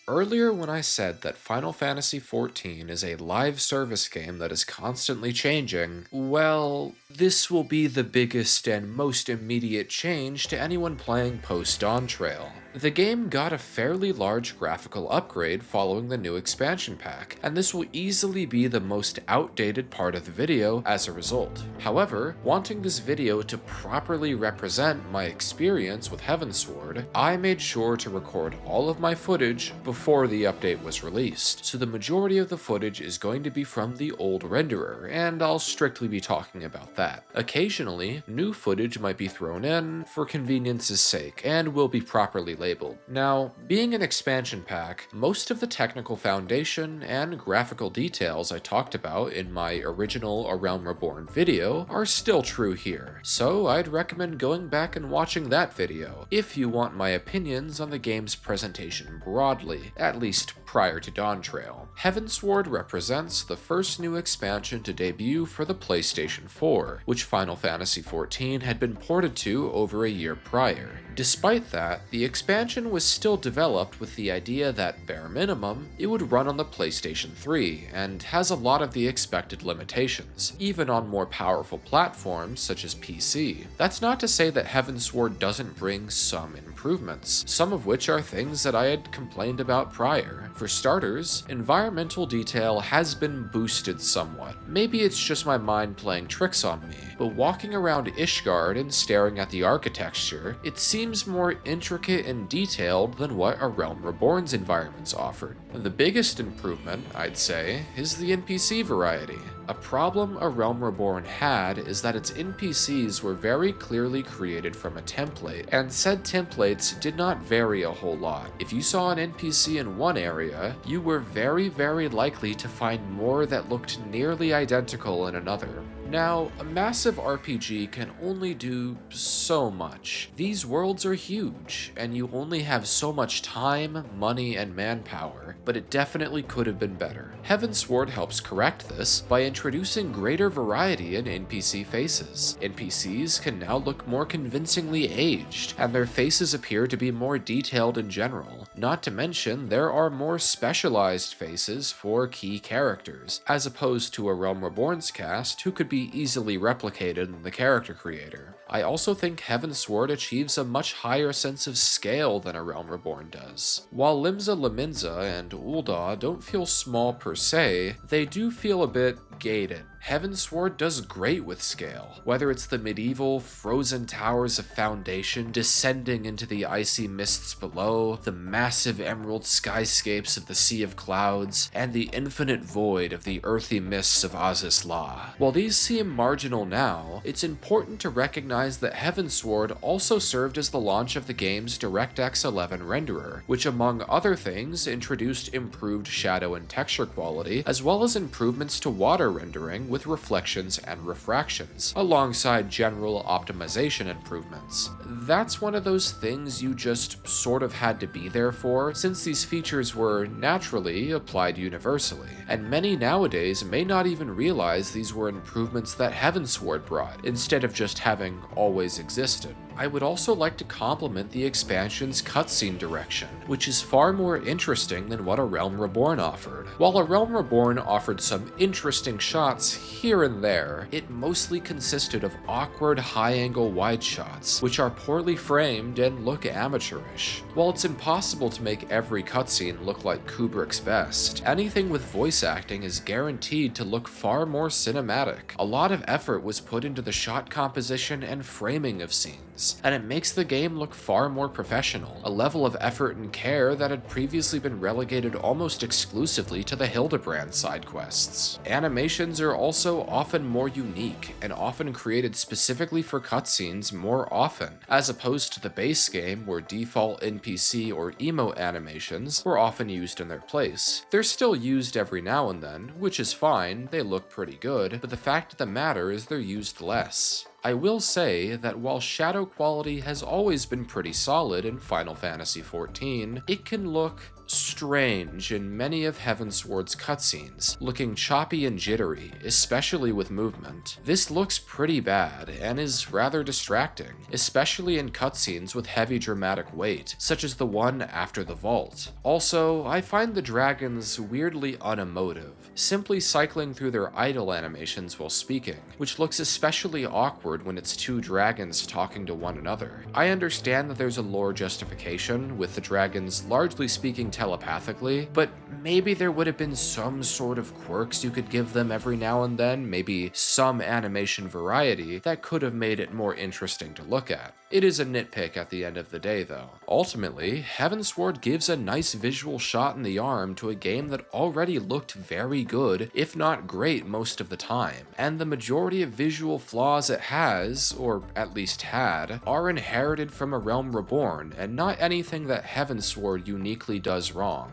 Earlier when I said that Final Fantasy XIV is a live service game that is constantly changing, well, this will be the biggest and most immediate change to anyone playing post-Dawn Trail. The game got a fairly large graphical upgrade following the new expansion pack, and this will easily be the most outdated part of the video as a result. However, wanting this video to properly represent my experience with Heavensward, I made sure to record all of my footage before the update was released, so the majority of the footage is going to be from the old renderer, and I'll strictly be talking about that. Occasionally, new footage might be thrown in for convenience's sake, and will be properly labeled. Now, being an expansion pack, most of the technical foundation and graphical details I talked about in my original A Realm Reborn video are still true here, so I'd recommend going back and watching that video if you want my opinions on the game's presentation broadly, at least prior to Dawn Trail. Heavensward represents the first new expansion to debut for the PlayStation 4, which Final Fantasy XIV had been ported to over a year prior. Despite that, the expansion was still developed with the idea that, bare minimum, it would run on the PlayStation 3, and has a lot of the expected limitations, even on more powerful platforms such as PC. That's not to say that Heavensward doesn't bring some improvements, some of which are things that I had complained about prior. For starters, environmental detail has been boosted somewhat. Maybe it's just my mind playing tricks on me, but walking around Ishgard and staring at the architecture, it seems more intricate and detailed than what A Realm Reborn's environments offered. The biggest improvement, I'd say, is the NPC variety. A problem A Realm Reborn had is that its NPCs were very clearly created from a template, and said templates did not vary a whole lot. If you saw an NPC in one area, you were very likely to find more that looked nearly identical in another. Now, a massive RPG can only do so much. These worlds are huge, and you only have so much time, money, and manpower, but it definitely could have been better. Heavensward helps correct this by introducing greater variety in NPC faces. NPCs can now look more convincingly aged, and their faces appear to be more detailed in general. Not to mention, there are more specialized faces for key characters, as opposed to A Realm Reborn's cast, who could be easily replicated in the character creator. I also think Heavensward achieves a much higher sense of scale than A Realm Reborn does. While Limsa Lominsa and Ul'dah don't feel small per se, they do feel a bit gated. Heavensward does great with scale, whether it's the medieval frozen towers of Foundation descending into the icy mists below, the massive emerald skyscapes of the Sea of Clouds, and the infinite void of the earthy mists of Aziz La. While these seem marginal now, it's important to recognize that Heavensward also served as the launch of the game's DirectX 11 renderer, which among other things introduced improved shadow and texture quality, as well as improvements to water rendering with reflections and refractions, alongside general optimization improvements. That's one of those things you just sort of had to be there for, since these features were naturally applied universally, and many nowadays may not even realize these were improvements that Heavensward brought, instead of just having always existed. I would also like to compliment the expansion's cutscene direction, which is far more interesting than what A Realm Reborn offered. While A Realm Reborn offered some interesting shots here and there, it mostly consisted of awkward high-angle wide shots, which are poorly framed and look amateurish. While it's impossible to make every cutscene look like Kubrick's best, anything with voice acting is guaranteed to look far more cinematic. A lot of effort was put into the shot composition and framing of scenes, and it makes the game look far more professional, a level of effort and care that had previously been relegated almost exclusively to the Hildebrand side quests. Animations are also often more unique, and often created specifically for cutscenes more often, as opposed to the base game where default NPC or emote animations were often used in their place. They're still used every now and then, which is fine, they look pretty good, but the fact of the matter is they're used less. I will say that while shadow quality has always been pretty solid in Final Fantasy XIV, it can look strange in many of Heavensward's cutscenes, looking choppy and jittery, especially with movement. This looks pretty bad and is rather distracting, especially in cutscenes with heavy dramatic weight, such as the one after the vault. Also, I find the dragons weirdly unemotive, simply cycling through their idle animations while speaking, which looks especially awkward when it's two dragons talking to one another. I understand that there's a lore justification, with the dragons largely speaking telepathically, but maybe there would have been some sort of quirks you could give them every now and then, maybe some animation variety that could have made it more interesting to look at. It is a nitpick at the end of the day though. Ultimately, Heavensward gives a nice visual shot in the arm to a game that already looked very good, if not great most of the time, and the majority of visual flaws it has, or at least had, are inherited from A Realm Reborn, and not anything that Heavensward uniquely does wrong.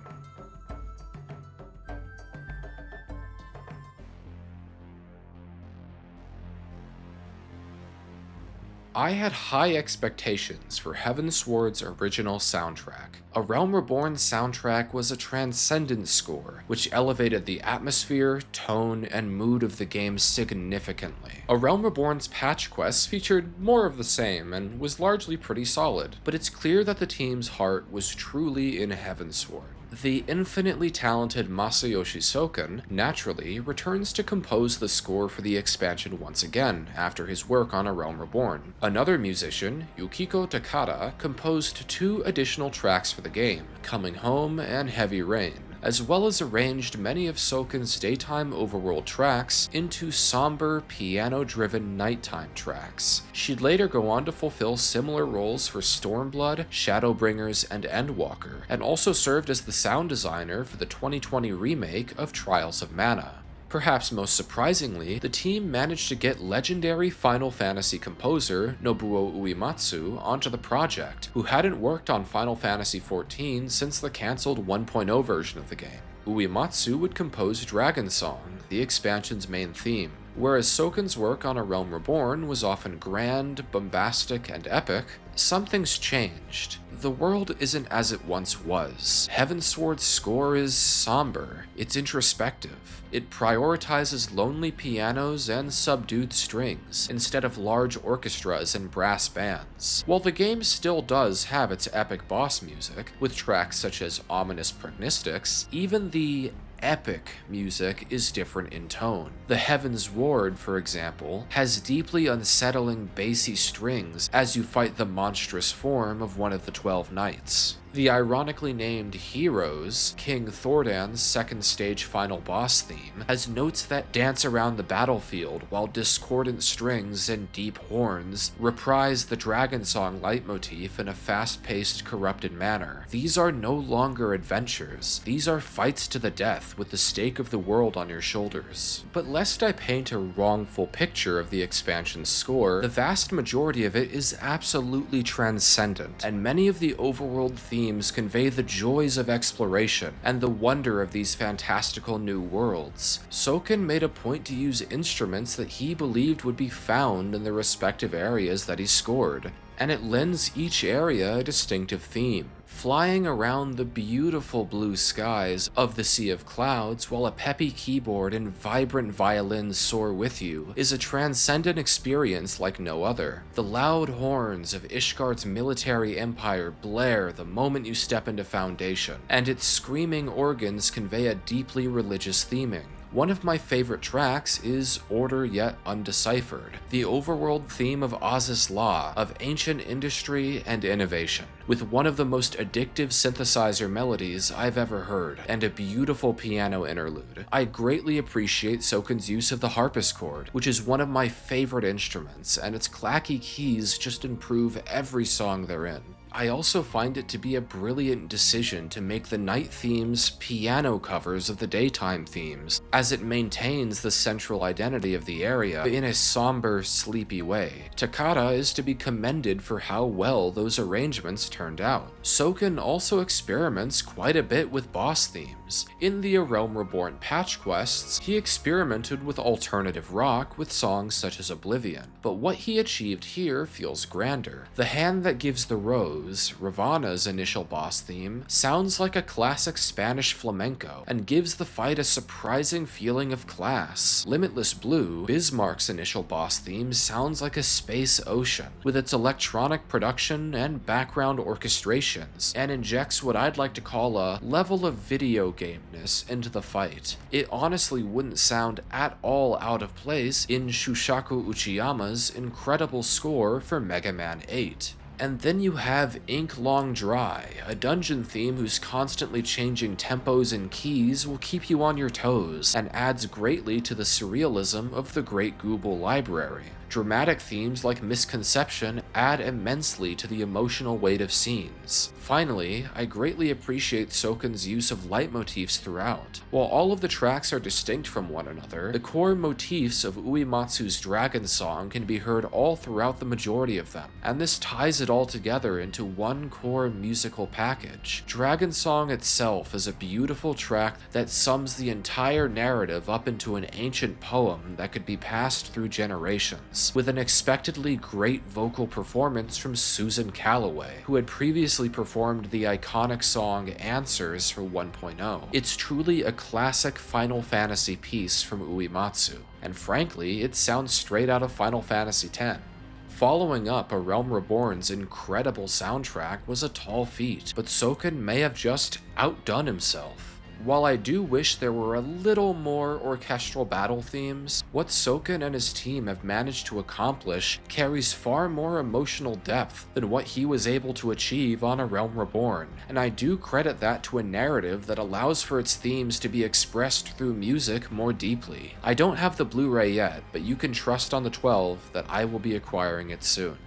I had high expectations for Heavensward's original soundtrack. A Realm Reborn soundtrack was a transcendent score, which elevated the atmosphere, tone, and mood of the game significantly. A Realm Reborn's patch quests featured more of the same, and was largely pretty solid, but it's clear that the team's heart was truly in Heavensward. The infinitely talented Masayoshi Soken, naturally, returns to compose the score for the expansion once again, after his work on A Realm Reborn. Another musician, Yukiko Takada, composed 2 additional tracks for the game, Coming Home and Heavy Rain, as well as arranged many of Soken's daytime overworld tracks into somber, piano-driven nighttime tracks. She'd later go on to fulfill similar roles for Stormblood, Shadowbringers, and Endwalker, and also served as the sound designer for the 2020 remake of Trials of Mana. Perhaps most surprisingly, the team managed to get legendary Final Fantasy composer Nobuo Uematsu onto the project, who hadn't worked on Final Fantasy XIV since the cancelled 1.0 version of the game. Uematsu would compose Dragon Song, the expansion's main theme. Whereas Soken's work on A Realm Reborn was often grand, bombastic, and epic, something's changed. The world isn't as it once was. Heavensward's score is somber, it's introspective. It prioritizes lonely pianos and subdued strings, instead of large orchestras and brass bands. While the game still does have its epic boss music, with tracks such as Ominous Prognostics, even the epic music is different in tone. The Heavensward, for example, has deeply unsettling bassy strings as you fight the monstrous form of one of the 12 Knights. The ironically named Heroes, King Thordan's second stage final boss theme, has notes that dance around the battlefield while discordant strings and deep horns reprise the Dragon Song leitmotif in a fast-paced, corrupted manner. These are no longer adventures, these are fights to the death with the stake of the world on your shoulders. But lest I paint a wrongful picture of the expansion's score, the vast majority of it is absolutely transcendent, and many of the overworld themes convey the joys of exploration and the wonder of these fantastical new worlds. Soken made a point to use instruments that he believed would be found in the respective areas that he scored, and it lends each area a distinctive theme. Flying around the beautiful blue skies of the Sea of Clouds while a peppy keyboard and vibrant violins soar with you is a transcendent experience like no other. The loud horns of Ishgard's military empire blare the moment you step into Foundation, and its screaming organs convey a deeply religious theming. One of my favorite tracks is Order Yet Undeciphered, the overworld theme of Oz's Law, of ancient industry and innovation, with one of the most addictive synthesizer melodies I've ever heard, and a beautiful piano interlude. I greatly appreciate Soken's use of the harpsichord, which is one of my favorite instruments, and its clacky keys just improve every song they're in. I also find it to be a brilliant decision to make the night themes piano covers of the daytime themes, as it maintains the central identity of the area in a somber, sleepy way. Takata is to be commended for how well those arrangements turned out. Soken also experiments quite a bit with boss themes. In the A Realm Reborn patch quests, he experimented with alternative rock with songs such as Oblivion, but what he achieved here feels grander. The Hand That Gives the Rose, Ravana's initial boss theme, sounds like a classic Spanish flamenco and gives the fight a surprising feeling of class. Limitless Blue, Bismarck's initial boss theme, sounds like a space ocean, with its electronic production and background orchestrations, and injects what I'd like to call a level of video gameness into the fight. It honestly wouldn't sound at all out of place in Shushaku Uchiyama's incredible score for Mega Man 8. And then you have Ink Long Dry, a dungeon theme whose constantly changing tempos and keys will keep you on your toes, and adds greatly to the surrealism of the Great Gooble Library. Dramatic themes like Misconception add immensely to the emotional weight of scenes. Finally, I greatly appreciate Soken's use of leitmotifs throughout. While all of the tracks are distinct from one another, the core motifs of Uematsu's Dragon Song can be heard all throughout the majority of them, and this ties it all together into one core musical package. Dragon Song itself is a beautiful track that sums the entire narrative up into an ancient poem that could be passed through generations, with an expectedly great vocal performance from Susan Calloway, who had previously performed the iconic song Answers for 1.0. It's truly a classic Final Fantasy piece from Uematsu, and frankly, it sounds straight out of Final Fantasy X. Following up A Realm Reborn's incredible soundtrack was a tall feat, but Soken may have just outdone himself. While I do wish there were a little more orchestral battle themes, what Soken and his team have managed to accomplish carries far more emotional depth than what he was able to achieve on A Realm Reborn, and I do credit that to a narrative that allows for its themes to be expressed through music more deeply. I don't have the Blu-ray yet, but you can trust on the 12 that I will be acquiring it soon.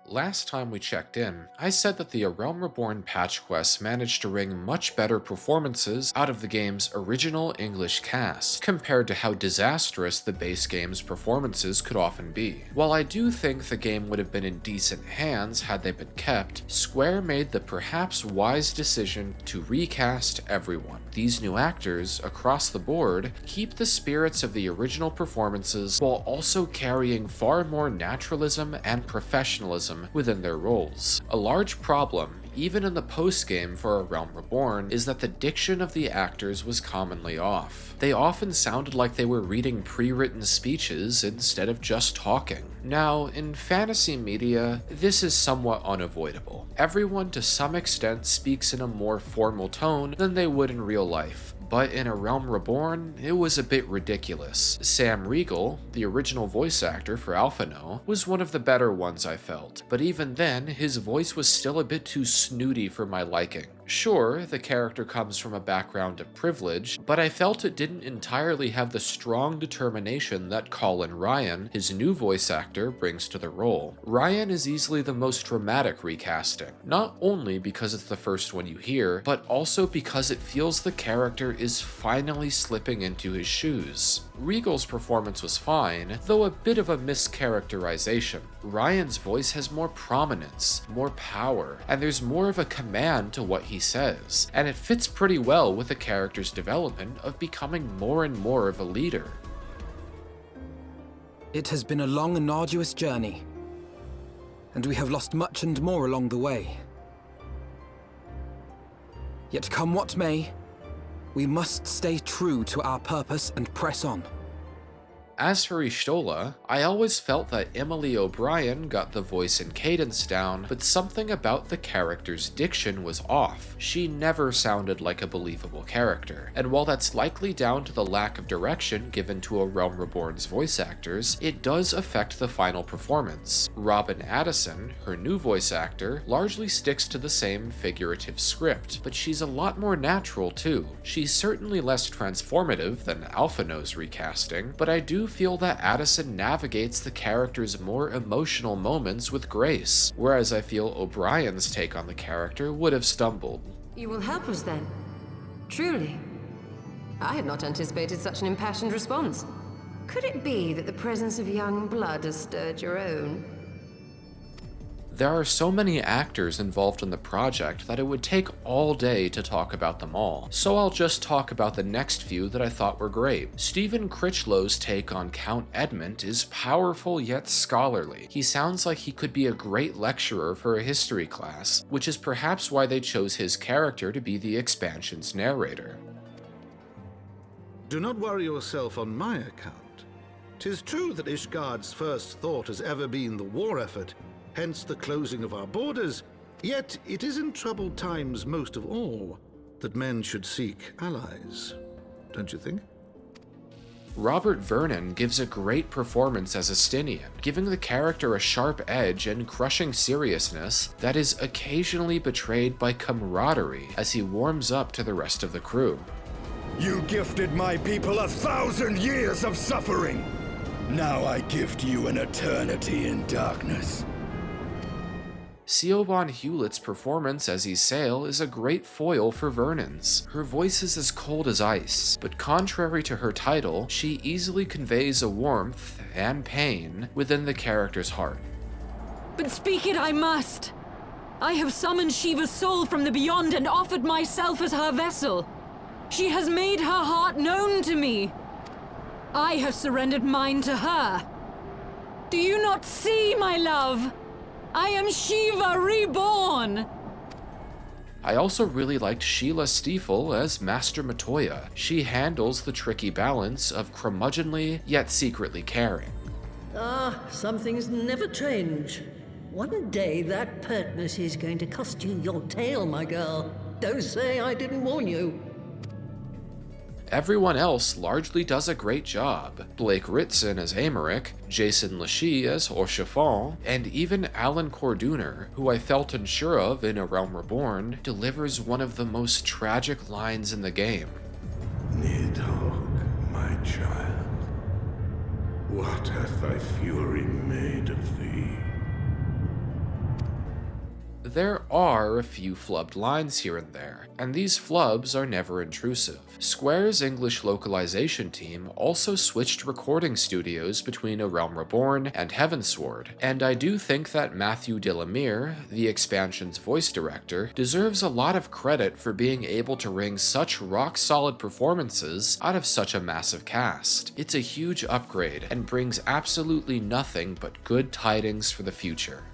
Last time we checked in, I said that the A Realm Reborn patch quests managed to wring much better performances out of the game's original English cast, compared to how disastrous the base game's performances could often be. While I do think the game would have been in decent hands had they been kept, Square made the perhaps wise decision to recast everyone. These new actors, across the board, keep the spirits of the original performances while also carrying far more naturalism and professionalism within their roles. A large problem, even in the post-game for A Realm Reborn, is that the diction of the actors was commonly off. They often sounded like they were reading pre-written speeches instead of just talking. Now, in fantasy media, this is somewhat unavoidable. Everyone to some extent speaks in a more formal tone than they would in real life. But in A Realm Reborn, it was a bit ridiculous. Sam Riegel, the original voice actor for Alphino, was one of the better ones I felt, but even then, his voice was still a bit too snooty for my liking. Sure, the character comes from a background of privilege, but I felt it didn't entirely have the strong determination that Colin Ryan, his new voice actor, brings to the role. Ryan is easily the most dramatic recasting, not only because it's the first one you hear, but also because it feels the character is finally slipping into his shoes. Regal's performance was fine, though a bit of a mischaracterization. Ryan's voice has more prominence, more power, and there's more of a command to what he he says, and it fits pretty well with the character's development of becoming more and more of a leader. It has been a long and arduous journey, and we have lost much and more along the way. Yet come what may, we must stay true to our purpose and press on. As for Y'shtola, I always felt that Emily O'Brien got the voice and cadence down, but something about the character's diction was off. She never sounded like a believable character, and while that's likely down to the lack of direction given to A Realm Reborn's voice actors, it does affect the final performance. Robin Addison, her new voice actor, largely sticks to the same figurative script, but she's a lot more natural too. She's certainly less transformative than Alphino's recasting, but I do feel that Addison navigates the character's more emotional moments with grace, whereas I feel O'Brien's take on the character would have stumbled. You will help us then? Truly? I had not anticipated such an impassioned response. Could it be that the presence of young blood has stirred your own? There are so many actors involved in the project that it would take all day to talk about them all, so I'll just talk about the next few that I thought were great. Stephen Critchlow's take on Count Edmund is powerful yet scholarly. He sounds like he could be a great lecturer for a history class, which is perhaps why they chose his character to be the expansion's narrator. Do not worry yourself on my account. 'Tis true that Ishgard's first thought has ever been the war effort, hence the closing of our borders, yet it is in troubled times most of all that men should seek allies. Don't you think? Robert Vernon gives a great performance as Estinian, giving the character a sharp edge and crushing seriousness that is occasionally betrayed by camaraderie as he warms up to the rest of the crew. You gifted my people 1,000 years of suffering! Now I gift you an eternity in darkness. Siobhan Hewlett's performance as Ysayle is a great foil for Vernon's. Her voice is as cold as ice, but contrary to her title, she easily conveys a warmth and pain within the character's heart. But speak it I must! I have summoned Shiva's soul from the beyond and offered myself as her vessel. She has made her heart known to me. I have surrendered mine to her. Do you not see, my love? I am Shiva reborn! I also really liked Sheila Stiefel as Master Matoya. She handles the tricky balance of curmudgeonly yet secretly caring. Some things never change. One day that pertness is going to cost you your tail, my girl. Don't say I didn't warn you. Everyone else largely does a great job. Blake Ritson as Amaric, Jason Lachey as Orchefon, and even Alan Corduner, who I felt unsure of in A Realm Reborn, delivers one of the most tragic lines in the game. Nidhogg, my child, what hath thy fury made of thee? There are a few flubbed lines here and there, and these flubs are never intrusive. Square's English localization team also switched recording studios between A Realm Reborn and Heavensward, and I do think that Matthew Delamere, the expansion's voice director, deserves a lot of credit for being able to wring such rock-solid performances out of such a massive cast. It's a huge upgrade and brings absolutely nothing but good tidings for the future.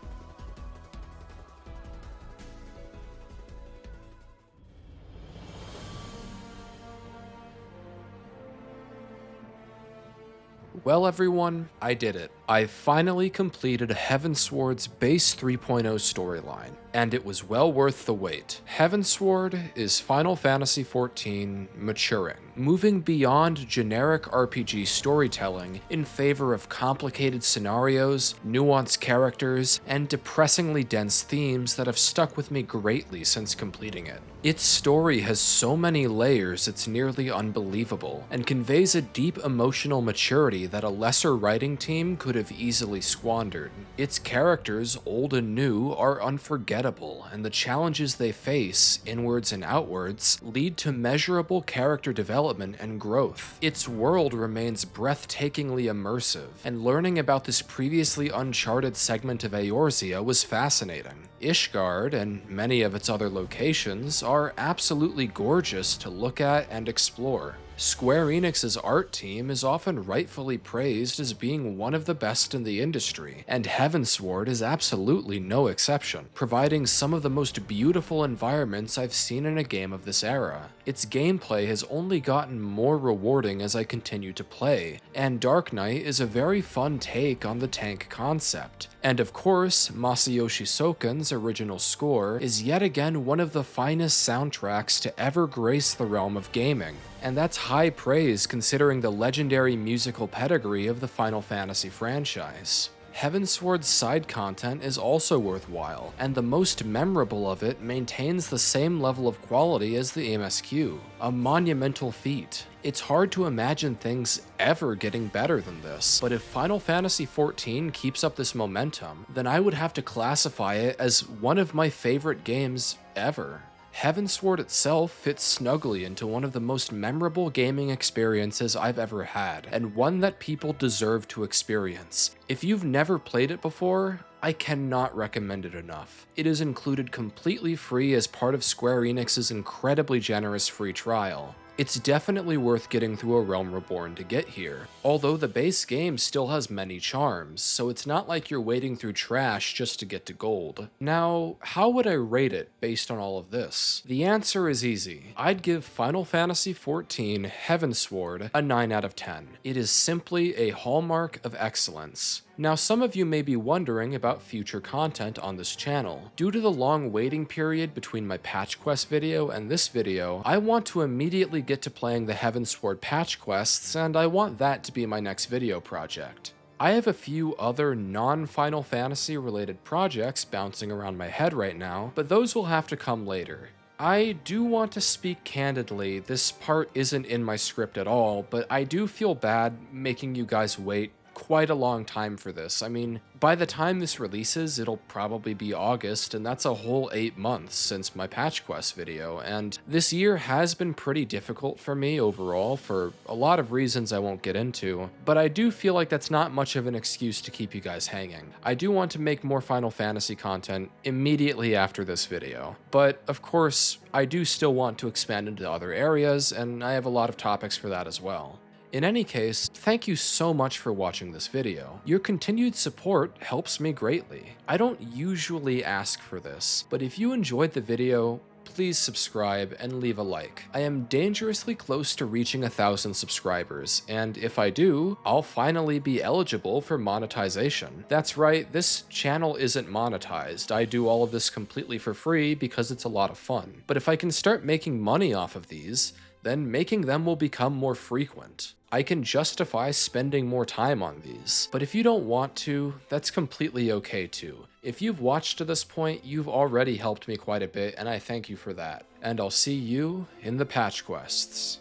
Well everyone, I did it. I finally completed Heavensward's base 3.0 storyline, and it was well worth the wait. Heavensward is Final Fantasy XIV maturing, moving beyond generic RPG storytelling in favor of complicated scenarios, nuanced characters, and depressingly dense themes that have stuck with me greatly since completing it. Its story has so many layers it's nearly unbelievable, and conveys a deep emotional maturity that a lesser writing team could have easily squandered. Its characters, old and new, are unforgettable unforgettable, and the challenges they face, inwards and outwards, lead to measurable character development and growth. Its world remains breathtakingly immersive, and learning about this previously uncharted segment of Eorzea was fascinating. Ishgard, and many of its other locations, are absolutely gorgeous to look at and explore. Square Enix's art team is often rightfully praised as being one of the best in the industry, and Heavensward is absolutely no exception, providing some of the most beautiful environments I've seen in a game of this era. Its gameplay has only gotten more rewarding as I continue to play, and Dark Knight is a very fun take on the tank concept. And of course, Masayoshi Soken's original score is yet again one of the finest soundtracks to ever grace the realm of gaming. And that's high praise considering the legendary musical pedigree of the Final Fantasy franchise. Heavensward's side content is also worthwhile, and the most memorable of it maintains the same level of quality as the MSQ, a monumental feat. It's hard to imagine things ever getting better than this, but if Final Fantasy XIV keeps up this momentum, then I would have to classify it as one of my favorite games ever. Heavensward itself fits snugly into one of the most memorable gaming experiences I've ever had, and one that people deserve to experience. If you've never played it before, I cannot recommend it enough. It is included completely free as part of Square Enix's incredibly generous free trial. It's definitely worth getting through A Realm Reborn to get here, although the base game still has many charms, so it's not like you're wading through trash just to get to gold. Now, how would I rate it based on all of this? The answer is easy. I'd give Final Fantasy XIV Heavensward a 9 out of 10. It is simply a hallmark of excellence. Now, some of you may be wondering about future content on this channel. Due to the long waiting period between my patch quest video and this video, I want to immediately get to playing the Heavensward patch quests, and I want that to be my next video project. I have a few other non-Final Fantasy related projects bouncing around my head right now, but those will have to come later. I do want to speak candidly, this part isn't in my script at all, but I do feel bad making you guys wait quite a long time for this. I mean, by the time this releases, it'll probably be August, and that's a whole 8 months since my patch quest video, and this year has been pretty difficult for me overall for a lot of reasons I won't get into, but I do feel like that's not much of an excuse to keep you guys hanging. I do want to make more Final Fantasy content immediately after this video, but of course, I do still want to expand into other areas, and I have a lot of topics for that as well. In any case, thank you so much for watching this video. Your continued support helps me greatly. I don't usually ask for this, but if you enjoyed the video, please subscribe and leave a like. I am dangerously close to reaching 1,000 subscribers, and if I do, I'll finally be eligible for monetization. That's right, this channel isn't monetized. I do all of this completely for free because it's a lot of fun. But if I can start making money off of these, then making them will become more frequent. I can justify spending more time on these, but if you don't want to, that's completely okay too. If you've watched to this point, you've already helped me quite a bit, and I thank you for that. And I'll see you in the patch quests.